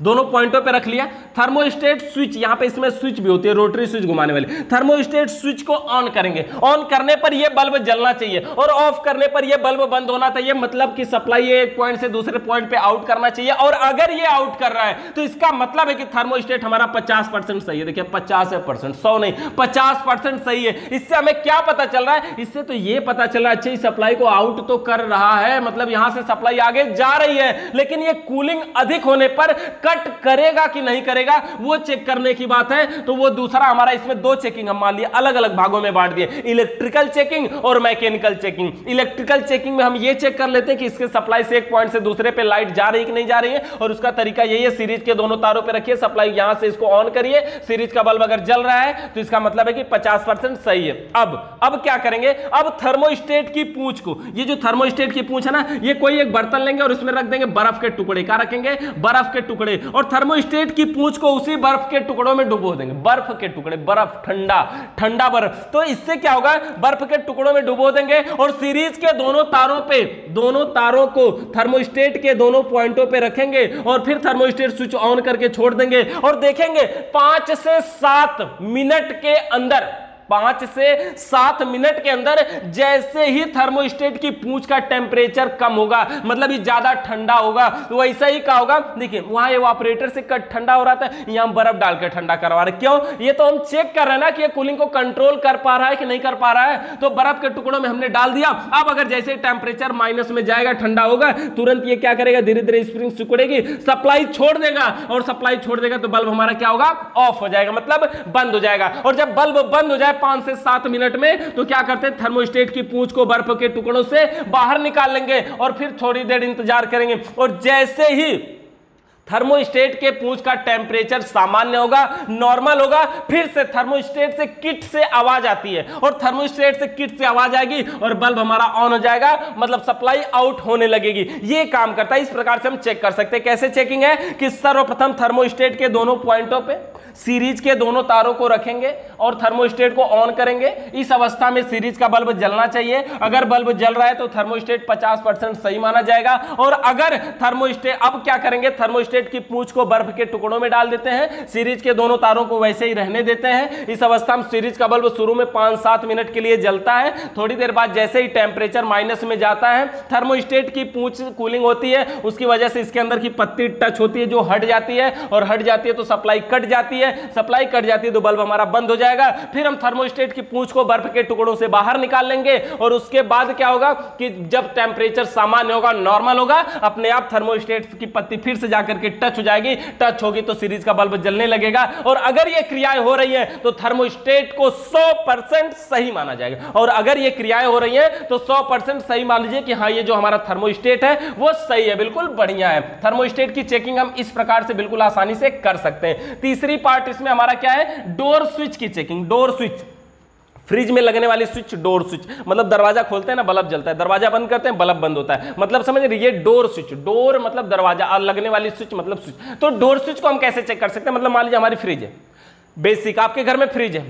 दोनों पॉइंटों पे रख लिया। थर्मोस्टेट स्विच, यहां पे इसमें स्विच भी होती है, रोटरी स्विच घुमाने वाली। थर्मोस्टेट स्विच को ऑन करेंगे, ऑन करने पर यह बल्ब जलना चाहिए और ऑफ करने पर यह बल्ब बंद होना चाहिए। मतलब कि सप्लाई एक पॉइंट से दूसरे पॉइंट पे आउट करना चाहिए, और अगर यह आउट कर रहा है तो इसका मतलब है कि थर्मोस्टेट हमारा 50% सही है। देखिए 50%, 100 नहीं, 50% सही है। इससे हमें क्या पता चल रहा है? इससे तो यह पता चल रहा है, अच्छा सप्लाई को आउट तो कर रहा है, मतलब यहां से सप्लाई आगे जा रही है, लेकिन यह कूलिंग अधिक होने पर कट करेगा कि नहीं करेगा वो चेक करने की बात है। तो वो दूसरा हमारा, इसमें दो चेकिंग हम मान लिया, अलग अलग भागों में बांट दिए, इलेक्ट्रिकल चेकिंग और मैकेनिकल चेकिंग। इलेक्ट्रिकल चेकिंग में हम ये चेक कर लेते हैं कि इसके सप्लाई से एक पॉइंट से दूसरे पे लाइट जा रही कि नहीं जा रही है, और उसका तरीका यही है, सीरीज के दोनों तारों पे रखिए, सप्लाई यहां से इसको ऑन करिए, सीरीज का बल्ब अगर जल रहा है तो इसका मतलब है कि 50% सही है। अब क्या करेंगे? अब थर्मोस्टेट की पूंछ को, ये जो थर्मोस्टेट की पूंछ है ना, ये कोई एक बर्तन लेंगे और उसमें रख देंगे बर्फ के टुकड़े। क्या रखेंगे? बर्फ के टुकड़े। और थर्मोस्टेट की पूंछ को उसी बर्फ के टुकड़ों में डुबो देंगे। बर्फ के टुकड़े, बर्फ, ठंडा ठंडा बर्फ। तो इससे क्या होगा? बर्फ के टुकड़ों में डुबो देंगे और सीरीज के दोनों तारों पे, दोनों तारों को थर्मोस्टेट के दोनों पॉइंटों पे रखेंगे और फिर थर्मोस्टेट स्विच ऑन करके छोड़ देंगे और देखेंगे 5 से 7 मिनट के अंदर, 5 से 7 मिनट के अंदर जैसे ही थर्मोस्टेट की पूंछ का टेम्परेचर कम होगा, मतलब ये ज्यादा ठंडा होगा, तो वैसा ही क्या होगा? देखिए वहां इवापोरेटर से ठंडा हो रहा था, यहां बर्फ डालकर ठंडा करवा रहे। क्यों? ये तो हम चेक कर रहे हैं ना कि ये कूलिंग को कंट्रोल कर पा रहा है कि नहीं कर पा रहा है। तो बर्फ के टुकड़ों में हमने डाल दिया। अब अगर जैसे टेम्परेचर माइनस में जाएगा, ठंडा होगा, तुरंत ये क्या करेगा? धीरे धीरे स्प्रिंग सिकुड़ेगी, सप्लाई छोड़ देगा, और सप्लाई छोड़ देगा तो बल्ब हमारा क्या होगा? ऑफ हो जाएगा, मतलब बंद हो जाएगा। और जब बल्ब बंद हो जाए 5 से 7 मिनट में, तो क्या करते हैं? थर्मोस्टेट की पूंछ को बर्फ के टुकड़ों से बाहर निकाल लेंगे और फिर थोड़ी देर इंतजार करेंगे, और जैसे ही थर्मोस्टेट के पूंछ का टेम्परेचर सामान्य होगा, नॉर्मल होगा, फिर से थर्मोस्टेट से किट से आवाज आती है, और थर्मोस्टेट से किट से आवाज आएगी और बल्ब हमारा ऑन हो जाएगा, मतलब सप्लाई आउट होने लगेगी। ये काम करता है। इस प्रकार से हम चेक कर सकते हैं। कैसे चेकिंग है? कि सर्वप्रथम थर्मोस्टेट के दोनों पॉइंटों पे सीरीज के दोनों तारों को रखेंगे और थर्मोस्टेट को ऑन करेंगे। इस अवस्था में सीरीज का बल्ब जलना चाहिए। अगर बल्ब जल रहा है तो थर्मोस्टेट 50% सही माना जाएगा। और अगर थर्मोस्टेट, अब क्या करेंगे? थर्मोस्टेट की पूंछ को बर्फ के टुकड़ों में डाल देते हैं, सीरीज के दोनों तारों को वैसे ही रहने देते हैं। इस अवस्था में सीरीज का बल्ब शुरू में 5-7 मिनट के लिए जलता है। थोड़ी देर बाद जैसे ही टेम्परेचर माइनस में जाता है, थर्मोस्टेट की पूंछ कूलिंग होती है, उसकी वजह से इसके अंदर की पत्ती टच होती है, जो हट जाती है, और हट जाती है तो सप्लाई कट जाती है। सप्लाई कट जाती है तो बल्ब हमारा बंद हो जाएगा। फिर हम थर्मोस्टेट की पूंछ को बर्फ के टुकड़ों से बाहर निकाल लेंगे, और उसके बाद क्या होगा कि जब टेम्परेचर सामान्य होगा, नॉर्मल होगा, अपने आप थर्मोस्टेट की पत्ती फिर से जाकर के टच हो जाएगी। टच होगी तो सीरीज का बल्ब जलने लगेगा। और अगर ये क्रियाएं हो रही हैं तो थर्मोस्टेट को 100% सही माना जाएगा। और अगर ये क्रियाएं हो रही हैं तो 100% सही मान लीजिए कि हाँ, ये जो हमारा थर्मोस्टेट है वो सही है, बिल्कुल बढ़िया है। थर्मोस्टेट की चेकिंग हम इस प्रकार से बिल्कुल आसानी से कर सकते हैं। तीसरी पार्ट इसमें हमारा क्या है? डोर स्विच की चेकिंग। डोर स्विच, फ्रिज में लगने वाली स्विच, डोर स्विच, मतलब दरवाजा खोलते हैं ना, बल्ब जलता है, दरवाजा बंद करते हैं, बल्ब बंद होता है, मतलब समझ रहे? ये डोर स्विच, डोर मतलब दरवाजा, और लगने वाली स्विच मतलब स्विच। तो डोर स्विच को हम कैसे चेक कर सकते हैं? मतलब मान लीजिए हमारी फ्रिज है, बेसिक आपके घर में फ्रिज है,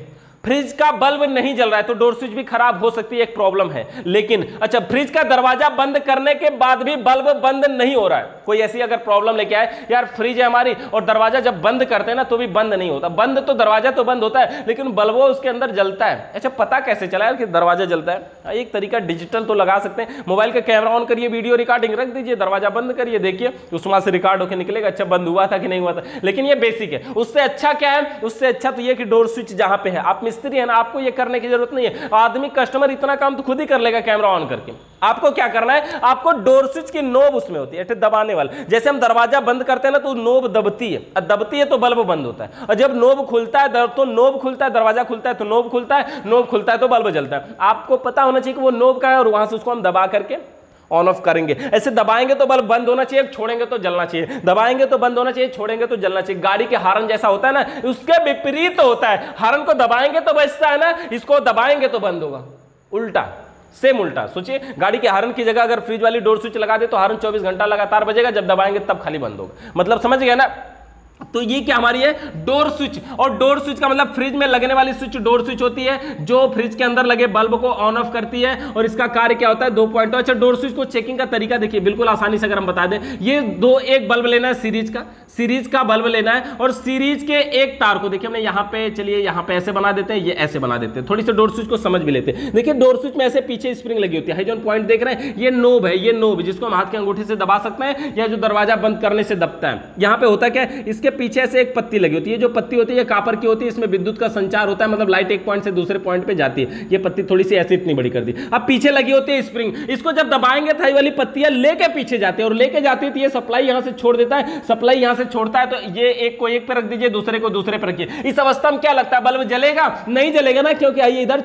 फ्रिज का बल्ब नहीं जल रहा है तो डोर स्विच भी खराब हो सकती है, एक प्रॉब्लम है। लेकिन अच्छा, फ्रिज का दरवाजा बंद करने के बाद भी बल्ब बंद नहीं हो रहा है, कोई ऐसी अगर प्रॉब्लम लेके आए, यार फ्रिज है हमारी और दरवाजा जब बंद करते हैं ना तो भी बंद नहीं होता, बंद तो दरवाजा तो बंद होता है लेकिन बल्ब उसके अंदर जलता है। अच्छा, पता कैसे चला यार कि दरवाजा जलता है? एक तरीका डिजिटल तो लगा सकते हैं, मोबाइल का कैमरा ऑन करिए, वीडियो रिकॉर्डिंग रख दीजिए, दरवाजा बंद करिए, देखिए उसमें से रिकॉर्ड होकर निकलेगा, अच्छा बंद हुआ था कि नहीं हुआ था। लेकिन ये बेसिक है। उससे अच्छा क्या है? उससे अच्छा तो ये कि डोर स्विच जहां पे है, आप मिस्त्री है ना, आपको ये करने की जरूरत नहीं है, आदमी कस्टमर इतना काम तो खुद ही कर लेगा कैमरा ऑन करके। आपको क्या करना है? आपको डोर स्विच की नोब उसमें होती है, दबाने वाला, जैसे हम दरवाजा बंद करते हैं ना तो नोब दबती है, दबती है तो बल्ब बंद होता है, और जब नोब खुलता है तो नोब खुलता है, दरवाजा खुलता है तो नोब खुलता है, नोब खुलता है तो बल्ब जलता है। आपको पता होना चाहिए कि वो नोब का है, और वहां से उसको हम दबा करके ऑन ऑफ करेंगे। ऐसे दबाएंगे तो बल्ब बंद होना चाहिए, छोड़ेंगे तो जलना चाहिए, दबाएंगे तो बंद होना चाहिए, छोड़ेंगे तो जलना चाहिए। गाड़ी के हॉर्न जैसा होता है ना, उसके विपरीत होता है। हॉर्न को दबाएंगे तो बजता है ना, इसको दबाएंगे तो बंद होगा, उल्टा, सेम उल्टा। सोचिए, गाड़ी के हॉर्न की जगह अगर फ्रिज वाली डोर स्विच लगा दे तो हॉर्न 24 घंटा लगातार बजेगा, जब दबाएंगे तब खाली बंद होगा। मतलब समझ गया ना? तो ये क्या हमारी है डोर स्विच, और डोर स्विच का मतलब फ्रिज में लगने वाली स्विच डोर स्विच होती है जो फ्रिज के अंदर लगे बल्ब को ऑन ऑफ करती है, और इसका कार्य क्या होता है 2 पॉइंट। अच्छा, डोर स्विच को चेकिंग का तरीका देखिए बिल्कुल आसानी से अगर हम बता दें, ये एक बल्ब लेना है सीरीज का बल्ब लेना है, और सीरीज के एक तार को देखिए हमने यहाँ पे, चलिए यहाँ पे ऐसे बना देते हैं, ये ऐसे बना देते हैं, थोड़ी सी डोर स्विच को समझ भी लेते हैं। देखिए डोर स्विच में ऐसे पीछे स्प्रिंग लगी होती है, जो पॉइंट देख रहे हैं ये नोब है, ये नोब जिसको हम हाथ के अंगूठे से दबा सकते हैं या जो दरवाजा बंद करने से दबता है। यहाँ पे होता क्या है, इसके पीछे ऐसे एक पत्ती लगी होती है, जो पत्ती होती है कापर की होती है, इसमें विद्युत का संचार होता है, मतलब लाइट एक पॉइंट से दूसरे पॉइंट पे जाती है। ये पत्ती थोड़ी सी ऐसी इतनी बड़ी कर दी। अब पीछे लगी होती है स्प्रिंग, इसको जब दबाएंगे थाई वाली पत्तियां लेके पीछे जाती है, और लेके जाती है तो ये सप्लाई यहां से छोड़ देता है, सप्लाई यहां से छोड़ता है, तो ये एक को एक पे रख दीजिए, दूसरे को दूसरे पे रखिए। इस अवस्था में क्या लगता है बल्ब जलेगा? नहीं जलेगा ना, क्योंकि आइए इधर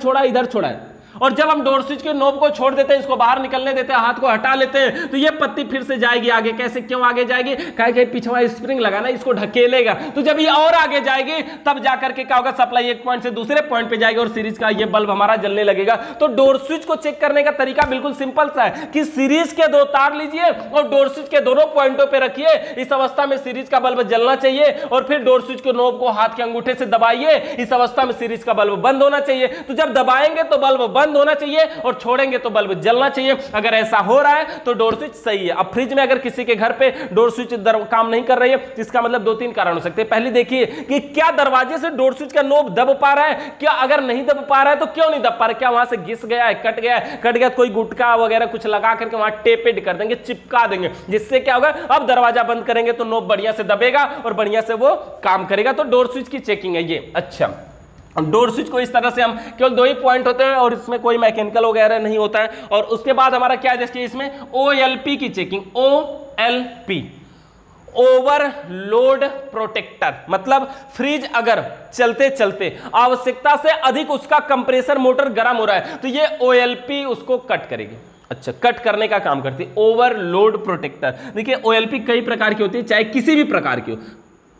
छोड़ा है। और जब हम डोर स्विच के नोब को छोड़ देते हैं, इसको बाहर निकलने देते हैं, हाथ को हटा लेते हैं, तो ये पत्ती फिर से जाएगी आगे। कैसे, क्यों आगे जाएगी? कहे पिछवा स्प्रिंग लगा ना, इसको ढकेलेगा, तो जब ये और आगे जाएगी तब जाकर के क्या होगा, सप्लाई एक पॉइंट से दूसरे पॉइंट पे जाएगी और सीरीज का ये बल्ब हमारा जलने लगेगा। तो डोर स्विच को चेक करने का तरीका बिल्कुल सिंपल सा है कि सीरीज के 2 तार लीजिए और डोर स्विच के दोनों पॉइंटों पे रखिए। इस अवस्था में सीरीज का बल्ब जलना चाहिए, और फिर डोर स्विच के नोब को हाथ के अंगूठे से दबाइए। इस अवस्था में सीरीज का बल्ब बंद होना चाहिए। तो जब दबाएंगे तो बल्ब बंद होना चाहिए और छोड़ेंगे तो बल्ब जलना चाहिए। अगर ऐसा हो रहा है तो डोर स्विच सही है। अब फ्रिज में अगर किसी के घर पे डोर स्विच काम नहीं कर रही है, इसका मतलब 2-3 कारण हो सकते हैं। पहले देखिए कि क्या दरवाजे से डोर स्विच का नोब दब पा रहा है, क्या अगर नहीं दब पा रहा है तो क्यों नहीं दब पा रहा है, क्या वहां से घिस गया है, कट गया तो कोई गुटका वगैरह कुछ लगा करके वहां टेपेड कर देंगे, चिपका देंगे, जिससे क्या होगा अब दरवाजा बंद करेंगे तो नोब बढ़िया से दबेगा और बढ़िया से वो काम करेगा। तो डोर स्विच की चेकिंग है ये। अच्छा, डोर स्विच को इस तरह से हम केवल 2 ही पॉइंट होते हैं और इसमें कोई मैकेनिकल वगैरह नहीं होता है। और उसके बाद हमारा क्या देखिए इसमें OLP की चेकिंग। OLP ओवरलोड प्रोटेक्टर, मतलब फ्रिज अगर चलते चलते आवश्यकता से अधिक उसका कंप्रेसर मोटर गर्म हो रहा है तो ये OLP उसको कट करेगी। अच्छा, कट करने का काम करती है ओवरलोड प्रोटेक्टर। देखिए OLP कई प्रकार की होती है, चाहे किसी भी प्रकार की हो,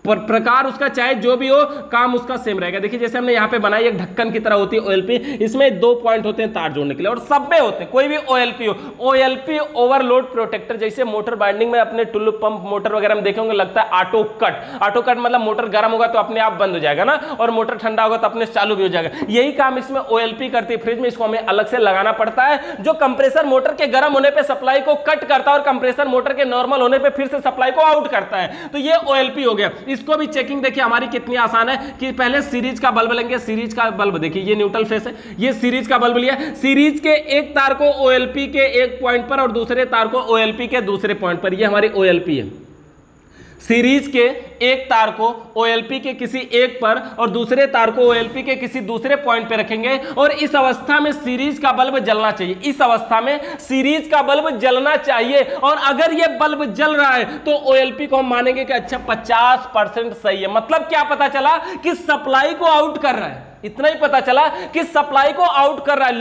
प्रकार उसका चाहे जो भी हो, काम उसका सेम रहेगा। देखिए जैसे हमने यहाँ पे बनाई एक ढक्कन की तरह होती है OLP, इसमें 2 पॉइंट होते हैं तार जोड़ने के लिए और सब में होते हैं, कोई भी OLP हो। OLP ओवरलोड प्रोटेक्टर, जैसे मोटर बाइंडिंग में अपने टुल्लू पंप मोटर वगैरह में देखेंगे लगता है ऑटो कट मतलब मोटर गर्म होगा तो अपने आप बंद हो जाएगा ना, और मोटर ठंडा होगा तो अपने चालू भी हो जाएगा। यही काम इसमें OLP करती है फ्रिज में। इसको हमें अलग से लगाना पड़ता है, जो कंप्रेसर मोटर के गर्म होने पर सप्लाई को कट करता है और कंप्रेसर मोटर के नॉर्मल होने पर फिर से सप्लाई को आउट करता है। तो ये OLP हो गया। इसको भी चेकिंग देखिए हमारी कितनी आसान है कि पहले सीरीज का बल्ब लेंगे। सीरीज का बल्ब देखिए ये न्यूट्रल फेस है, ये सीरीज का बल्ब लिया। सीरीज के एक तार को OLP के एक पॉइंट पर और दूसरे तार को OLP के दूसरे पॉइंट पर, ये हमारी OLP है। सीरीज के एक तार को OLP के किसी एक पर और दूसरे तार को OLP के किसी दूसरे पॉइंट पे रखेंगे और इस अवस्था में सीरीज का बल्ब जलना चाहिए। इस अवस्था में सीरीज का बल्ब जलना चाहिए और अगर ये बल्ब जल रहा है तो OLP को हम मानेंगे कि अच्छा 50% सही है। मतलब क्या पता चला कि सप्लाई को आउट कर रहा है, इतना ही पता चला कि सप्लाई को आउट कर रहा है।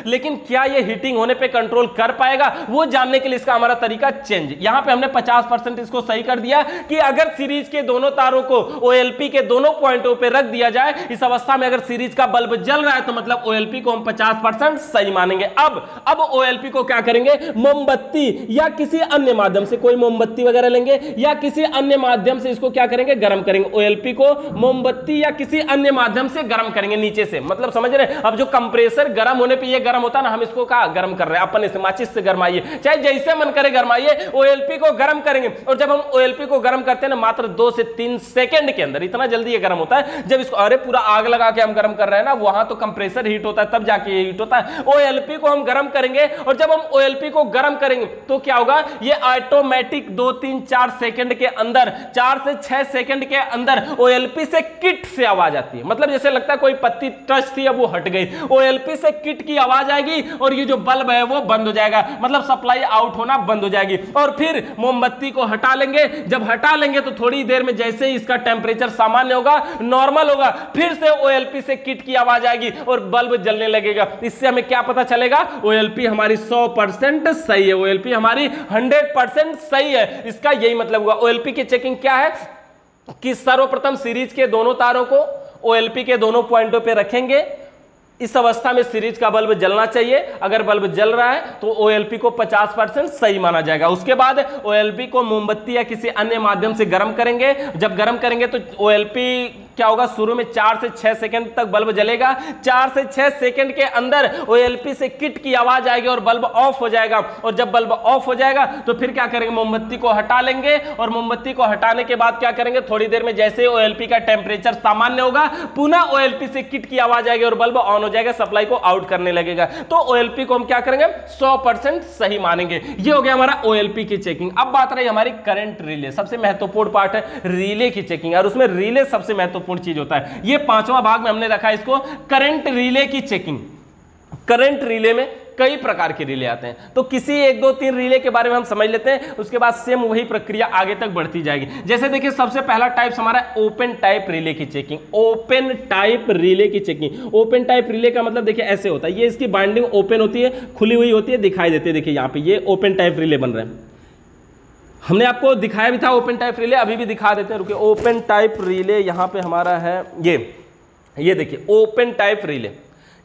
लेकिन क्या ये हीटिंग होने पे कंट्रोल कर पाएगा, वो जानने के लिए इसका हमारा तरीका चेंज। यहां पे हमने 50% इसको सही कर दिया कि अगर सीरीज के दोनों तारों को OLP के दोनों पॉइंटों पे रख दिया जाए, इस अवस्था में अगर सीरीज का बल्ब जल रहा है तो मतलब OLP को हम 50% सही मानेंगे। अब OLP को क्या करेंगे, मोमबत्ती या किसी अन्य माध्यम से, कोई मोमबत्ती वगैरह लेंगे या किसी अन्य माध्यम से इसको क्या करेंगे, गर्म करेंगे। OLP को मोमबत्ती या किसी अन्य माध्यम से गर्म करेंगे नीचे से, मतलब समझ रहे हैं। अब जो कंप्रेसर गर्म होने पे ये गर्म होता है ना, हम इसको क्या गर्म कर रहे हैं, अपने से माचिस से गरमाइए, चाहे जैसे मन करे गरमाइए, OLP को गर्म करेंगे। और जब हम OLP को गर्म करते हैं ना मात्र 2 से 3 सेकंड के अंदर, इतना जल्दी ये गर्म होता है। जब इसको अरे पूरा आग लगा के हम गर्म कर रहे हैं ना, वहां तो कंप्रेसर हीट होता है तब जाके ये हीट होता है। OLP को हम गर्म करेंगे और जब हम OLP को गर्म करेंगे तो क्या होगा, ये ऑटोमेटिक 2, 3, 4 सेकंड के अंदर, 4 से 6 सेकंड के अंदर OLP से किट से आवाज आती है। मतलब जैसे लगता है कोई पत्ती टच थी अब वो हट गई, OLP से किट की आवाज आएगी और ये जो बल्ब है वो बंद हो जाएगा, मतलब सप्लाई आउट होना बंद हो जाएगी। और फिर मोमबत्ती को हटा लेंगे। जब हटा लेंगे तो थोड़ी देर में जैसे ही इसका टेंपरेचर सामान्य होगा, नॉर्मल होगा, फिर से OLP से किट की आवाज आएगी और बल्ब जलने लगेगा। इससे हमें क्या पता चलेगा, OLP हमारी 100% सही है, OLP हमारी 100% सही है। इसका यही मतलब हुआ। OLP की चेकिंग क्या है कि सर्वप्रथम सीरीज के दोनों तारों को OLP के दोनों पॉइंटों पे रखेंगे, इस अवस्था में सीरीज का बल्ब जलना चाहिए। अगर बल्ब जल रहा है तो OLP को 50% सही माना जाएगा। उसके बाद OLP को मोमबत्ती या किसी अन्य माध्यम से गर्म करेंगे। जब गर्म करेंगे तो OLP क्या होगा, शुरू में 4 से 6 सेकंड तक बल्ब जलेगा। 4 से 6 सेकंड के अंदर OLP से किट की आवाज आएगी और बल्ब ऑफ हो जाएगा। और जब बल्ब ऑफ हो जाएगा तो फिर क्या करेंगे, मोमबत्ती को हटा लेंगे और मोमबत्ती को हटाने के बाद क्या करेंगे, थोड़ी देर में जैसे OLP का टेम्परेचर सामान्य होगा पुनः OLP से किट की आवाज आएगी और बल्ब ऑन हो जाएगा, सप्लाई को आउट करने लगेगा। तो OLP को हम क्या करेंगे, 100% सही मानेंगे। ये हो गया हमारा OLP की चेकिंग। अब बात रही हमारी करंट रिले, सबसे महत्वपूर्ण पार्ट है रिले की चेकिंग और उसमें रिले सबसे महत्वपूर्ण चीज होता है। ये 5वां भाग में हमने रखा है इसको, करंट रिले की चेकिंग। करंट रिले में कई प्रकार के रिले आते हैं, तो किसी 1 2 3 रिले के बारे में हम समझ लेते हैं, उसके बाद सेम वही प्रक्रिया आगे तक बढ़ती जाएगी। जैसे देखिए सबसे पहला टाइप हमारा ओपन टाइप रिले की चेकिंग। ओपन टाइप रिले की चेकिंग, ओपन टाइप रिले का मतलब देखिए ऐसे होता है, ये इसकी बाइंडिंग ओपन होती है, खुली हुई होती है, दिखाई देती है। देखिए यहाँ पे ये ओपन टाइप रिले बन रहे हैं, हमने आपको दिखाया भी था ओपन टाइप रिले, अभी भी दिखा देते हैं, रुकिए। ओपन टाइप रिले यहाँ पे हमारा है ये देखिए ओपन टाइप रिले।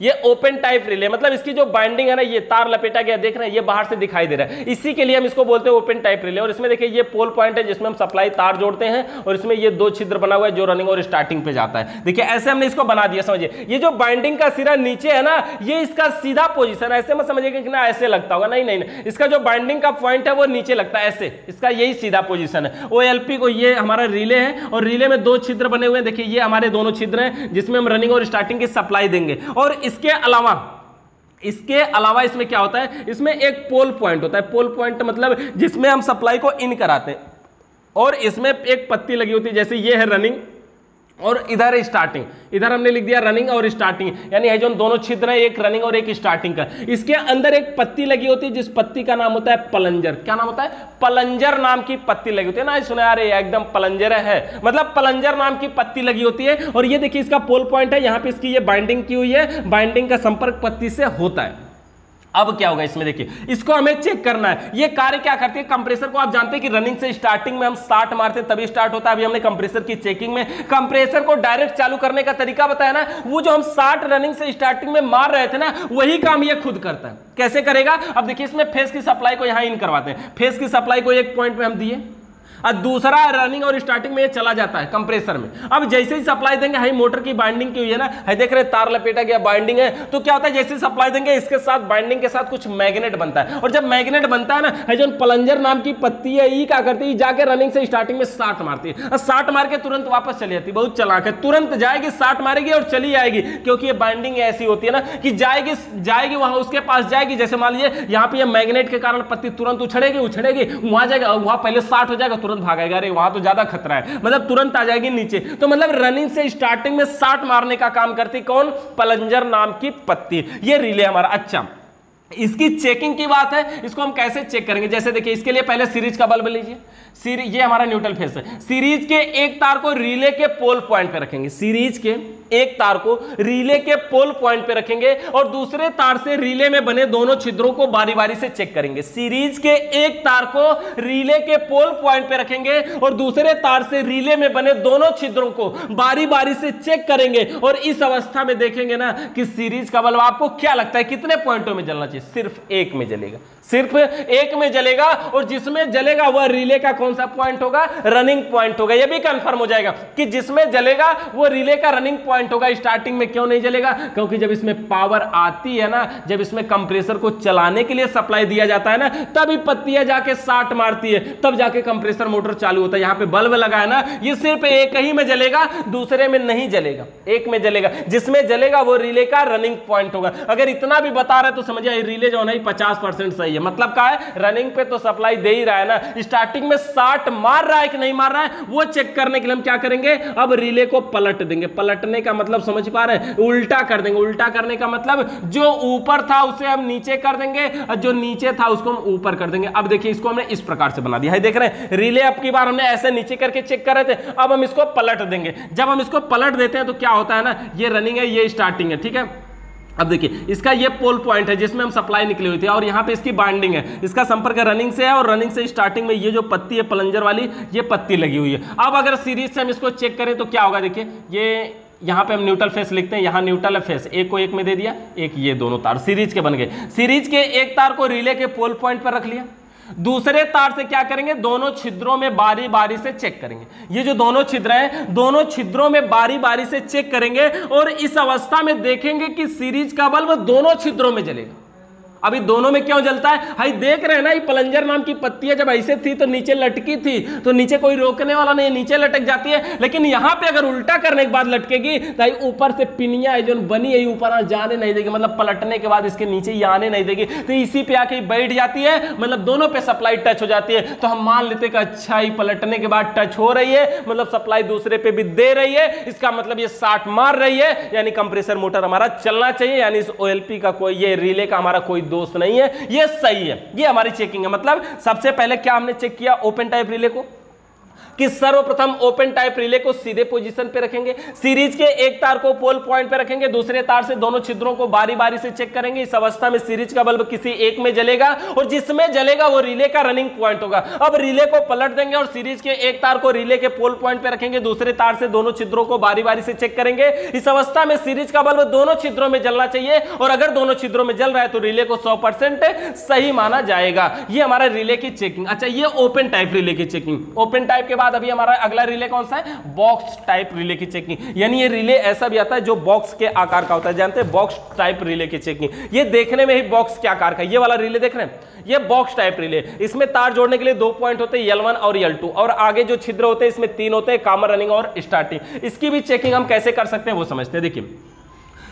ये ओपन टाइप रिले मतलब इसकी जो बाइंडिंग है ना, ये तार लपेटा गया देख रहे हैं, ये बाहर से दिखाई दे रहा है, इसी के लिए हम इसको बोलते हैं ओपन टाइप रिले। और इसमें देखिए ये पोल पॉइंट है जिसमें हम सप्लाई तार जोड़ते हैं और इसमें ये 2 छिद्र बना हुआ है जो रनिंग और स्टार्टिंग पे जाता है। देखिए ऐसे हमने इसको बना दिया, समझिए। ये जो बाइंडिंग का सिरा नीचे है ना, ये इसका सीधा पोजीशन है, ऐसे मत समझिएगा कि ना ऐसे लगता होगा, नहीं नहीं, इसका जो बाइंडिंग का पॉइंट है वो नीचे लगता है ऐसे, इसका यही सीधा पोजीशन है। OLP को ये हमारा रिले है और रिले में 2 छिद्र बने हुए हैं, देखिए ये हमारे दोनों छिद्र हैं जिसमें हम रनिंग और स्टार्टिंग की सप्लाई देंगे। और इसके अलावा इसमें क्या होता है, इसमें एक पोल पॉइंट होता है। पोल पॉइंट मतलब जिसमें हम सप्लाई को इन कराते हैं और इसमें एक पत्ती लगी होती है, जैसे ये है रनिंग और इधर है स्टार्टिंग। इधर हमने लिख दिया रनिंग और स्टार्टिंग, यानी है जो दोनों छिद्र है, एक रनिंग और एक स्टार्टिंग का। इसके अंदर एक पत्ती लगी होती है जिस पत्ती का नाम होता है प्लंजर। क्या नाम होता है, प्लंजर नाम की पत्ती लगी होती है ना, सुना यार एकदम प्लंजर है, मतलब प्लंजर नाम की पत्ती लगी होती है। और ये देखिए इसका पोल पॉइंट है, यहाँ पे इसकी ये बाइंडिंग की हुई है, बाइंडिंग का संपर्क पत्ती से होता है। अब क्या होगा इसमें, देखिए इसको हमें चेक करना है। ये कार्य क्या करती है, कंप्रेसर को आप जानते हैं कि रनिंग से स्टार्टिंग में हम स्टार्ट मारते हैं तभी स्टार्ट होता है। अभी हमने कंप्रेसर की चेकिंग में कंप्रेसर को डायरेक्ट चालू करने का तरीका बताया ना, वो जो हम 60 रनिंग से स्टार्टिंग में मार रहे थे ना, वही काम ये खुद करता है। कैसे करेगा, अब देखिए इसमें फेस की सप्लाई को यहां इन करवाते हैं, फेस की सप्लाई को एक पॉइंट में हम दिए और दूसरा रनिंग और स्टार्टिंग में ये चला जाता है कंप्रेसर में। अब जैसे ही सप्लाई देंगे, हाई मोटर की बाइंडिंग की हुई है ना, है देख रहे तार लपेटा गया बाइंडिंग है, तो क्या होता है जैसे सप्लाई देंगे इसके साथ बाइंडिंग के साथ कुछ मैग्नेट बनता है। और जब मैग्नेट बनता है ना, है जो प्लंजर नाम की पत्ती है, ये क्या करती है, जाके रनिंग से स्टार्टिंग में 60 मारती है, 60 मार के तुरंत वापस चली जाती है। बहुत चालाक है, तुरंत जाएगी 60 मारेगी और चली आएगी, क्योंकि ये बाइंडिंग ऐसी होती है ना कि जाएगी वहां उसके पास जाएगी। जैसे मान लीजिए यहाँ पे मैग्नेट के कारण पत्ती तुरंत उछड़ेगी, वहां जाएगा, वहां पहले 60 हो जाएगा, तुरंत भागेगा, अरे वहां तो ज्यादा खतरा है, मतलब तुरंत आ जाएगी नीचे। तो मतलब रनिंग से स्टार्टिंग में 60 मारने का काम करती कौन, प्लंजर नाम की पत्ती। ये रिले हमारा। अच्छा, इसकी चेकिंग की बात है, इसको हम कैसे चेक करेंगे, जैसे देखिए इसके लिए पहले सीरीज का बल्ब लीजिए। ये हमारा न्यूट्रल फेस है। सीरीज के एक तार को रिले के पोल पॉइंट पे रखेंगे, सीरीज के एक तार को रिले के पोल पॉइंट पे रखेंगे और दूसरे तार से रिले में बने दोनों छिद्रों को बारी बारी से चेक करेंगे। सीरीज के एक तार को रिले के पोल पॉइंट पे रखेंगे और दूसरे तार से रिले में बने दोनों छिद्रों को बारी बारी से चेक करेंगे। और इस अवस्था में देखेंगे ना कि सीरीज का बल्ब आपको क्या लगता है कितने पॉइंटों में जलना चाहिए, सिर्फ एक में जलेगा, सिर्फ एक में जलेगा। और जिसमें जलेगा वह रिले का कौन सा पॉइंट होगा, रनिंग पॉइंट होगा। यह भी कंफर्म हो जाएगा कि जिसमें जलेगा वो रिले का रनिंग पॉइंट होगा। स्टार्टिंग में क्यों नहीं जलेगा, क्योंकि जब इसमें पावर आती है ना, जब इसमें कंप्रेसर को चलाने के लिए सप्लाई दिया जाता है ना, तभी पत्तियां जाके 60 मारती है, तब जाके कंप्रेसर मोटर चालू होता है। यहां पे बल्ब लगा है ना, ये सिर्फ एक ही में जलेगा, दूसरे में नहीं जलेगा, एक में जलेगा। जिसमें जलेगा वो रिले का रनिंग पॉइंट होगा। अगर इतना भी बता रहे तो समझिए रिले जो नहीं 50% सही है। मतलब क्या है, रनिंग पे तो सप्लाई दे ही रहा है ना, स्टार्टिंग में 60 मार रहा है कि नहीं मार रहा है, वो चेक करने के लिए हम क्या करेंगे, अब रिले को पलट देंगे। पलटने का मतलब समझ पा रहे हैं, उल्टा कर देंगे। उल्टा करने का मतलब जो ऊपर था उसे हम नीचे कर देंगे और जो नीचे था उसको हम ऊपर कर देंगे। अब देखिए इसको हमने इस प्रकार से बना दिया है, देख रहे हैं रिले अब की बार हमने ऐसे नीचे करके चेक कर रहे थे, अब हम इसको पलट देंगे। जब हम इसको पलट देते हैं तो क्या होता है ना, ये रनिंग है, ये स्टार्टिंग है, ठीक है। अब देखिए इसका ये पोल पॉइंट है जिसमें हम सप्लाई निकली हुई थी और यहाँ पे इसकी बाइंडिंग है, इसका संपर्क रनिंग से है और रनिंग से स्टार्टिंग में ये जो पत्ती है प्लंजर वाली, ये पत्ती लगी हुई है। अब अगर सीरीज से हम इसको चेक करें तो क्या होगा, देखिए ये यहां पे हम न्यूट्रल फेस लिखते हैं, यहां न्यूट्रल फेस, एक को एक में दे दिया, एक ये दोनों तार सीरीज के बन गए। सीरीज के एक तार को रिले के पोल पॉइंट पर रख लिया, दूसरे तार से क्या करेंगे, दोनों छिद्रों में बारी बारी से चेक करेंगे। ये जो दोनों छिद्र हैं, दोनों छिद्रों में बारी बारी से चेक करेंगे और इस अवस्था में देखेंगे कि सीरीज का बल्ब दोनों छिद्रों में जलेगा। अभी दोनों में क्यों जलता है, भाई देख रहे हैं ना, ये प्लंजर नाम की पत्तियां जब ऐसे थी तो नीचे लटकी थी, तो नीचे कोई रोकने वाला नहीं, नीचे लटक जाती है। लेकिन यहां पे अगर उल्टा करने के बाद लटकेगी तो ऊपर से पिनिया जो बनी है ऊपर जाने नहीं देगी, मतलब पलटने के बाद इसके नीचे ही आने नहीं देगी, तो इसी पे आके बैठ जाती है, मतलब दोनों पे सप्लाई टच हो जाती है। तो हम मान लेते कि अच्छा ही पलटने के बाद टच हो रही है, मतलब सप्लाई दूसरे पे भी दे रही है, इसका मतलब ये शार्ट मार रही है, यानी कंप्रेसर मोटर हमारा चलना चाहिए, यानी इस ओएलपी का कोई, ये रिले का हमारा कोई दोष नहीं है, ये सही है। ये हमारी चेकिंग है। मतलब सबसे पहले क्या हमने चेक किया ओपन टाइप रिले को, कि सर्वप्रथम ओपन टाइप रिले को सीधे पोजीशन पे रखेंगे, सीरीज के एक तार को पोल पॉइंट पे रखेंगे, दूसरे तार से दोनों छिद्रों को बारी बारी से चेक करेंगे। इस अवस्था में सीरीज का बल्ब किसी एक में जलेगा और जिसमें जलेगा वो रिले का रनिंग पॉइंट होगा। अब रिले को पलट देंगे और सीरीज के एक तार को रिले के पोल पॉइंट पे रखेंगे, दूसरे तार से दोनों छिद्रों को बारी बारी से चेक करेंगे। इस अवस्था में सीरीज का बल्ब दोनों छिद्रों में जलना चाहिए और अगर दोनों छिद्रों में जल रहा है तो रिले को 100% सही माना जाएगा। ये हमारा रिले की चेकिंग। अच्छा, ये ओपन टाइप रिले की चेकिंग। ओपन टाइप के बाद अभी हमारा अगला रिले कौन सा है, बॉक्स टाइप रिले की चेकिंग। यानी ये रिले ऐसा भी आता है जो बॉक्स के आकार का होता है, जानते हैं बॉक्स टाइप रिले की चेकिंग। ये देखने में ही बॉक्स के आकार का, ये वाला रिले देख रहे हैं, ये बॉक्स टाइप रिले। इसमें तार जोड़ने के लिए 2 पॉइंट होते हैं, L1 और L2, और आगे जो छिद्र होते हैं इसमें 3 होते हैं, कॉमन, रनिंग और स्टार्टिंग। इसकी भी चेकिंग हम कैसे कर सकते हैं वो समझते हैं। देखिए,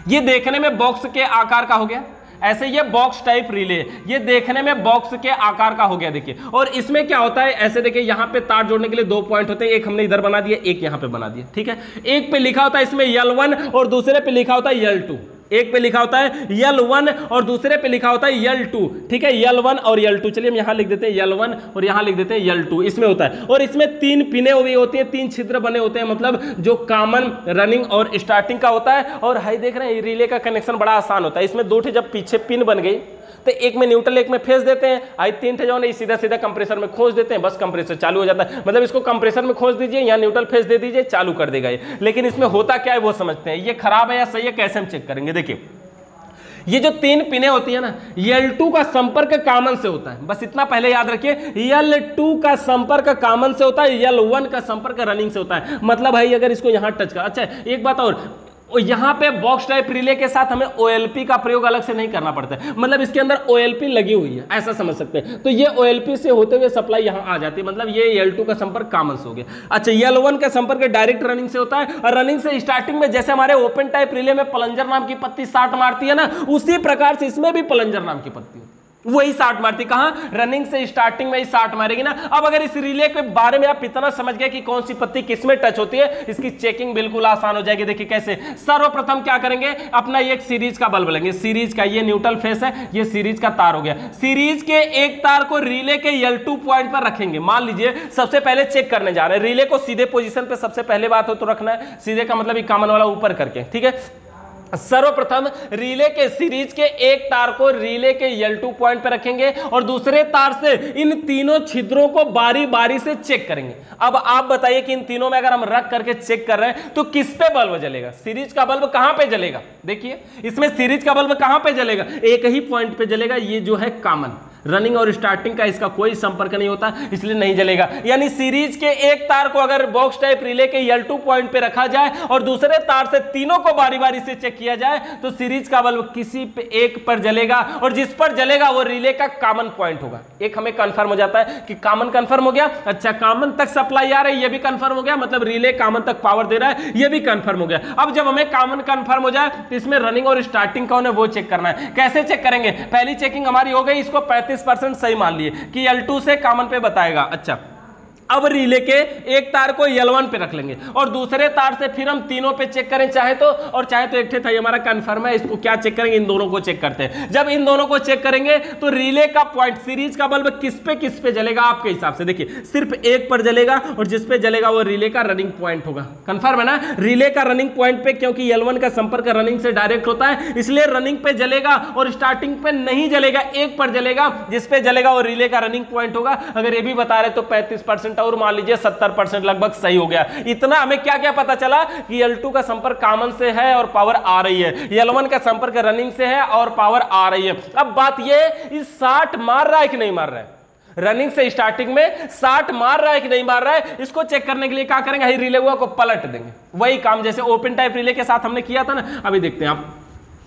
ये देखने में बॉक्स के आकार का हो गया, ऐसे ये बॉक्स टाइप रिले, ये देखने में बॉक्स के आकार का हो गया। देखिए, और इसमें क्या होता है, ऐसे देखिए यहां पे तार जोड़ने के लिए 2 पॉइंट होते हैं, एक हमने इधर बना दिया, एक यहां पे बना दिया, ठीक है। एक पे लिखा होता है इसमें L1 और दूसरे पे लिखा होता है L2, एक पे लिखा होता है L1 और दूसरे पे लिखा होता है L2, ठीक है, L1 और L2। चलिए हम यहां लिख देते हैं L1 और यहां लिख देते हैं L2, इसमें होता है। और इसमें 3 पिने हुई होती है, 3 छिद्र बने होते हैं, मतलब जो कॉमन, रनिंग और स्टार्टिंग का होता है। और हाई देख रहे हैं, रिले का कनेक्शन बड़ा आसान होता है। इसमें 2 जब पीछे पिन बन गई तो एक में न्यूट्रल, एक में फेस देते हैं, आई 3 जो है सीधा सीधा कंप्रेसर में खोज देते हैं, बस कंप्रेसर चालू हो जाता है। मतलब इसको कंप्रेसर में खोज दीजिए, यहाँ न्यूट्रल फेस दे दीजिए, चालू कर देगा ये। लेकिन इसमें होता क्या है वो समझते हैं, ये खराब है या सही है, कैसे हम चेक करेंगे। देखिए, ये जो 3 पिने होती है ना, L2 का संपर्क कॉमन से होता है, बस इतना पहले याद रखिए, L2 का संपर्क कॉमन से होता है, L1 का संपर्क रनिंग से होता है। मतलब भाई अगर इसको यहां टच कर, अच्छा एक बात और, यहां पे बॉक्स टाइप रिले के साथ हमें OLP का प्रयोग अलग से नहीं करना पड़ता है, मतलब इसके अंदर OLP लगी हुई है, ऐसा समझ सकते हैं। तो ये OLP से होते हुए सप्लाई यहां आ जाती है, मतलब ये L2 का संपर्क कॉमन से हो गया। अच्छा, L1 का संपर्क डायरेक्ट रनिंग से होता है, और रनिंग से स्टार्टिंग में जैसे हमारे ओपन टाइप रिले में प्लंजर नाम की पत्ती शार्ट मारती है ना, उसी प्रकार से इसमें भी प्लंजर नाम की पत्ती वही शार्ट मारती, कहां, रनिंग से स्टार्टिंग में ही शार्ट मारेगी ना। अब अगर इस रिले के बारे में आप इतना समझ गए कि कौन सी पत्ती किसमें टच होती है, इसकी चेकिंग बिल्कुल आसान हो जाएगी। देखिए कैसे, सर्वप्रथम क्या करेंगे, अपना एक सीरीज का बल्ब लेंगे, सीरीज का, ये न्यूट्रल फेस है, ये सीरीज का तार हो गया। सीरीज के एक तार को रिले के L2 पॉइंट पर रखेंगे। मान लीजिए सबसे पहले चेक करने जा रहे हैं, रिले को सीधे पोजीशन पे सबसे पहले बात हो तो रखना है, सीधे का मतलब कॉमन वाला ऊपर करके, ठीक है। सर्वप्रथम रिले के, सीरीज के एक तार को रिले के L2 पॉइंट पर रखेंगे और दूसरे तार से इन तीनों छिद्रों को बारी बारी से चेक करेंगे। अब आप बताइए कि इन तीनों में अगर हम रख करके चेक कर रहे हैं तो किस पे बल्ब जलेगा, सीरीज का बल्ब कहां पे जलेगा। देखिए इसमें सीरीज का बल्ब कहां पे जलेगा, एक ही पॉइंट पे जलेगा, ये जो है कॉमन, रनिंग और स्टार्टिंग का इसका कोई संपर्क नहीं होता, इसलिए नहीं जलेगा। यानी सीरीज के एक तार को अगर बॉक्स टाइप रिले के L2 पॉइंट पे रखा जाए और दूसरे तार से तीनों को बारी बारी से चेक किया जाए तो सीरीज का बल्ब किसी पे एक पर जलेगा, और जिस पर जलेगा वो रिले का कॉमन पॉइंट होगा। एक हमें कंफर्म हो जाता है कि कॉमन कंफर्म हो गया। अच्छा, कॉमन तक सप्लाई आ रही है, ये भी कंफर्म हो गया, मतलब रिले कॉमन तक पावर दे रहा है, ये भी कंफर्म हो गया। अब जब हमें कॉमन कंफर्म हो जाए तो इसमें रनिंग और स्टार्टिंग कौन है वो चेक करना है। कैसे चेक करेंगे, पहली चेकिंग हमारी हो गई, इसको 35% सही मान लिए कि L2 से कॉमन पे बताएगा। अच्छा, अब रिले के एक तार को L1 पे रख लेंगे और दूसरे तार से फिर हम तीनों पे चेक करें, चाहे तो एक ठे था, ये हमारा कंफर्म है, इसको क्या चेक करेंगे, इन दोनों को चेक करते हैं। जब इन दोनों को चेक करेंगे तो रिले का पॉइंट, सीरीज का बल्ब किस पे जलेगा आपके हिसाब से। देखिए सिर्फ एक पर जलेगा और जिस पे जलेगा वो रिले का रनिंग पॉइंट होगा। कंफर्म है ना, रिले का रनिंग पॉइंट पे, क्योंकि L1 का संपर्क रनिंग से डायरेक्ट होता है, इसलिए रनिंग पे जलेगा और स्टार्टिंग पे नहीं जलेगा, एक पर जलेगा, जिस पे जलेगा वो रिले का रनिंग पॉइंट होगा। अगर ये भी बता रहे तो 35% 30% और मान लीजिए 70% लगभग सही हो गया। इतना हमें क्या क्या पता चला कि L2 का संपर्क कॉमन से है और पावर आ रही है, L1 का संपर्क रनिंग से है और पावर आ रही है। अब बात यह, इस 60 मार रहा है कि नहीं मार रहा है, रनिंग से स्टार्टिंग में 60 मार रहा है कि नहीं मार रहा है, इसको चेक करने के लिए क्या करेंगे, रिले को पलट देंगे। वही काम जैसे ओपन टाइप रिले के साथ हमने किया था ना, अभी देखते हैं आप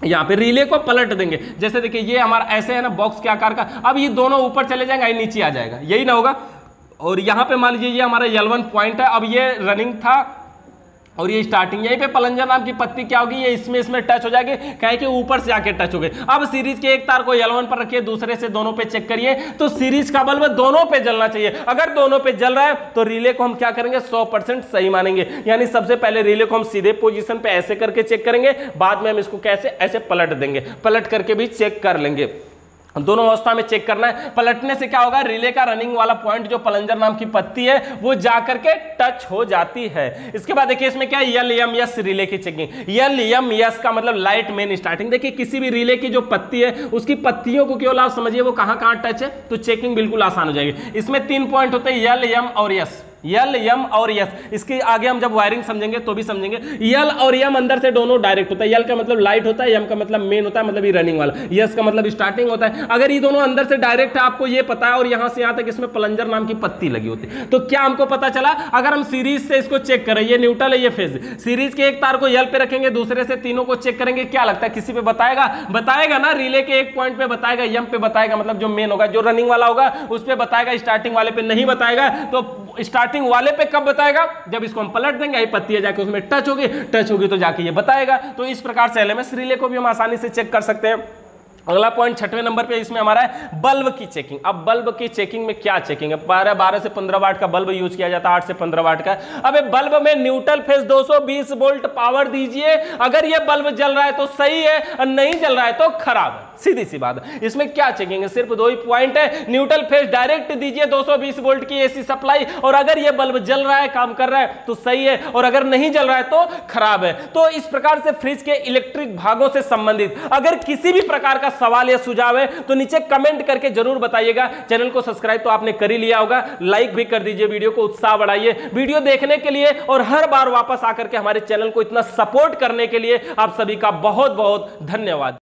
यहाँ पे रिले को पलट देंगे। जैसे देखिए ये हमारा ऐसे है ना बॉक्स के आकार का, अब ये दोनों ऊपर चले जाएंगे, ये नीचे आ जाएगा, यही ना होगा। और यहाँ पे मान लीजिए ये हमारा L1 पॉइंट है, अब ये रनिंग था और ये स्टार्टिंग, यहीं पे प्लंजर नाम की पत्ती क्या होगी, ये इसमें टच हो जाएगी, कहें कि ऊपर से आके टच हो गए। अब सीरीज के एक तार को L1 पर रखिए, दूसरे से दोनों पे चेक करिए, तो सीरीज का बल्ब दोनों पे जलना चाहिए। अगर दोनों पे जल रहा है तो रिले को हम क्या करेंगे, 100% सही मानेंगे। यानी सबसे पहले रिले को हम सीधे पोजीशन पे ऐसे करके चेक करेंगे, बाद में हम इसको कैसे ऐसे पलट देंगे, पलट करके भी चेक कर लेंगे। दोनों अवस्था में चेक करना है। पलटने से क्या होगा, रिले का रनिंग वाला पॉइंट जो प्लंजर नाम की पत्ती है वो जाकर के टच हो जाती है। इसके बाद देखिए इसमें क्या है, LMS रिले की चेकिंग। LMS का मतलब लाइट मेन स्टार्टिंग। देखिए किसी भी रिले की जो पत्ती है उसकी पत्तियों को केवल आप समझिए वो कहां कहां टच है, तो चेकिंग बिल्कुल आसान हो जाएगी। इसमें 3 पॉइंट होते हैं, L, M और S। L, M और S, इसके आगे हम जब वायरिंग समझेंगे तो भी समझेंगे। L और M अंदर से दोनों डायरेक्ट होता है। L का मतलब लाइट होता है, M का मतलब मेन होता है, मतलब ये रनिंग वाला, S का मतलब स्टार्टिंग होता है। अगर ये दोनों अंदर से डायरेक्ट है आपको ये पता है, और यहां से यहां तक इसमें प्लंजर नाम की पत्ती लगी होती है, तो क्या हमको पता चला, अगर हम सीरीज से इसको चेक करें, ये न्यूट्रल है ये फेज, सीरीज के एक तार को L पे रखेंगे, दूसरे से तीनों को चेक करेंगे, क्या लगता है किसी पे बताएगा ना, रिले के एक पॉइंट पे बताएगा, M पे बताएगा, मतलब जो मेन होगा, जो रनिंग वाला होगा उस पे बताएगा, स्टार्टिंग वाले पे नहीं बताएगा। तो स्टार्टिंग वाले पे कब बताएगा, जब इसको हम पलट देंगे, ये पत्ती जाके उसमें टच होगी तो जाके ये बताएगा। तो इस प्रकार से LMS रिले को भी हम आसानी से चेक कर सकते हैं। अगला पॉइंट 6वें नंबर पे इसमें हमारा है बल्ब की चेकिंग। अब बल्ब की चेकिंग में क्या चेकिंग है, 12 से 15 वाट का बल्ब यूज किया जाता है, 8 से 15 वाट का। अब बल्ब में न्यूट्रल फेज 220 वोल्ट पावर दीजिए, अगर ये बल्ब जल रहा है तो सही है और नहीं जल रहा है तो खराब है, सीधी सी बात है। इसमें क्या चेकिंग है, सिर्फ 2 ही पॉइंट है। न्यूट्रल फेज डायरेक्ट दीजिए 220 वोल्ट की AC सप्लाई, और अगर ये बल्ब जल रहा है, काम कर रहा है तो सही है, और अगर नहीं जल रहा है तो खराब है। तो इस प्रकार से फ्रिज के इलेक्ट्रिक भागों से संबंधित अगर किसी भी प्रकार का सवाल या सुझाव है तो नीचे कमेंट करके जरूर बताइएगा। चैनल को सब्सक्राइब तो आपने कर ही लिया होगा, लाइक भी कर दीजिए, वीडियो को उत्साह बढ़ाइए। वीडियो देखने के लिए और हर बार वापस आकर के हमारे चैनल को इतना सपोर्ट करने के लिए आप सभी का बहुत बहुत धन्यवाद।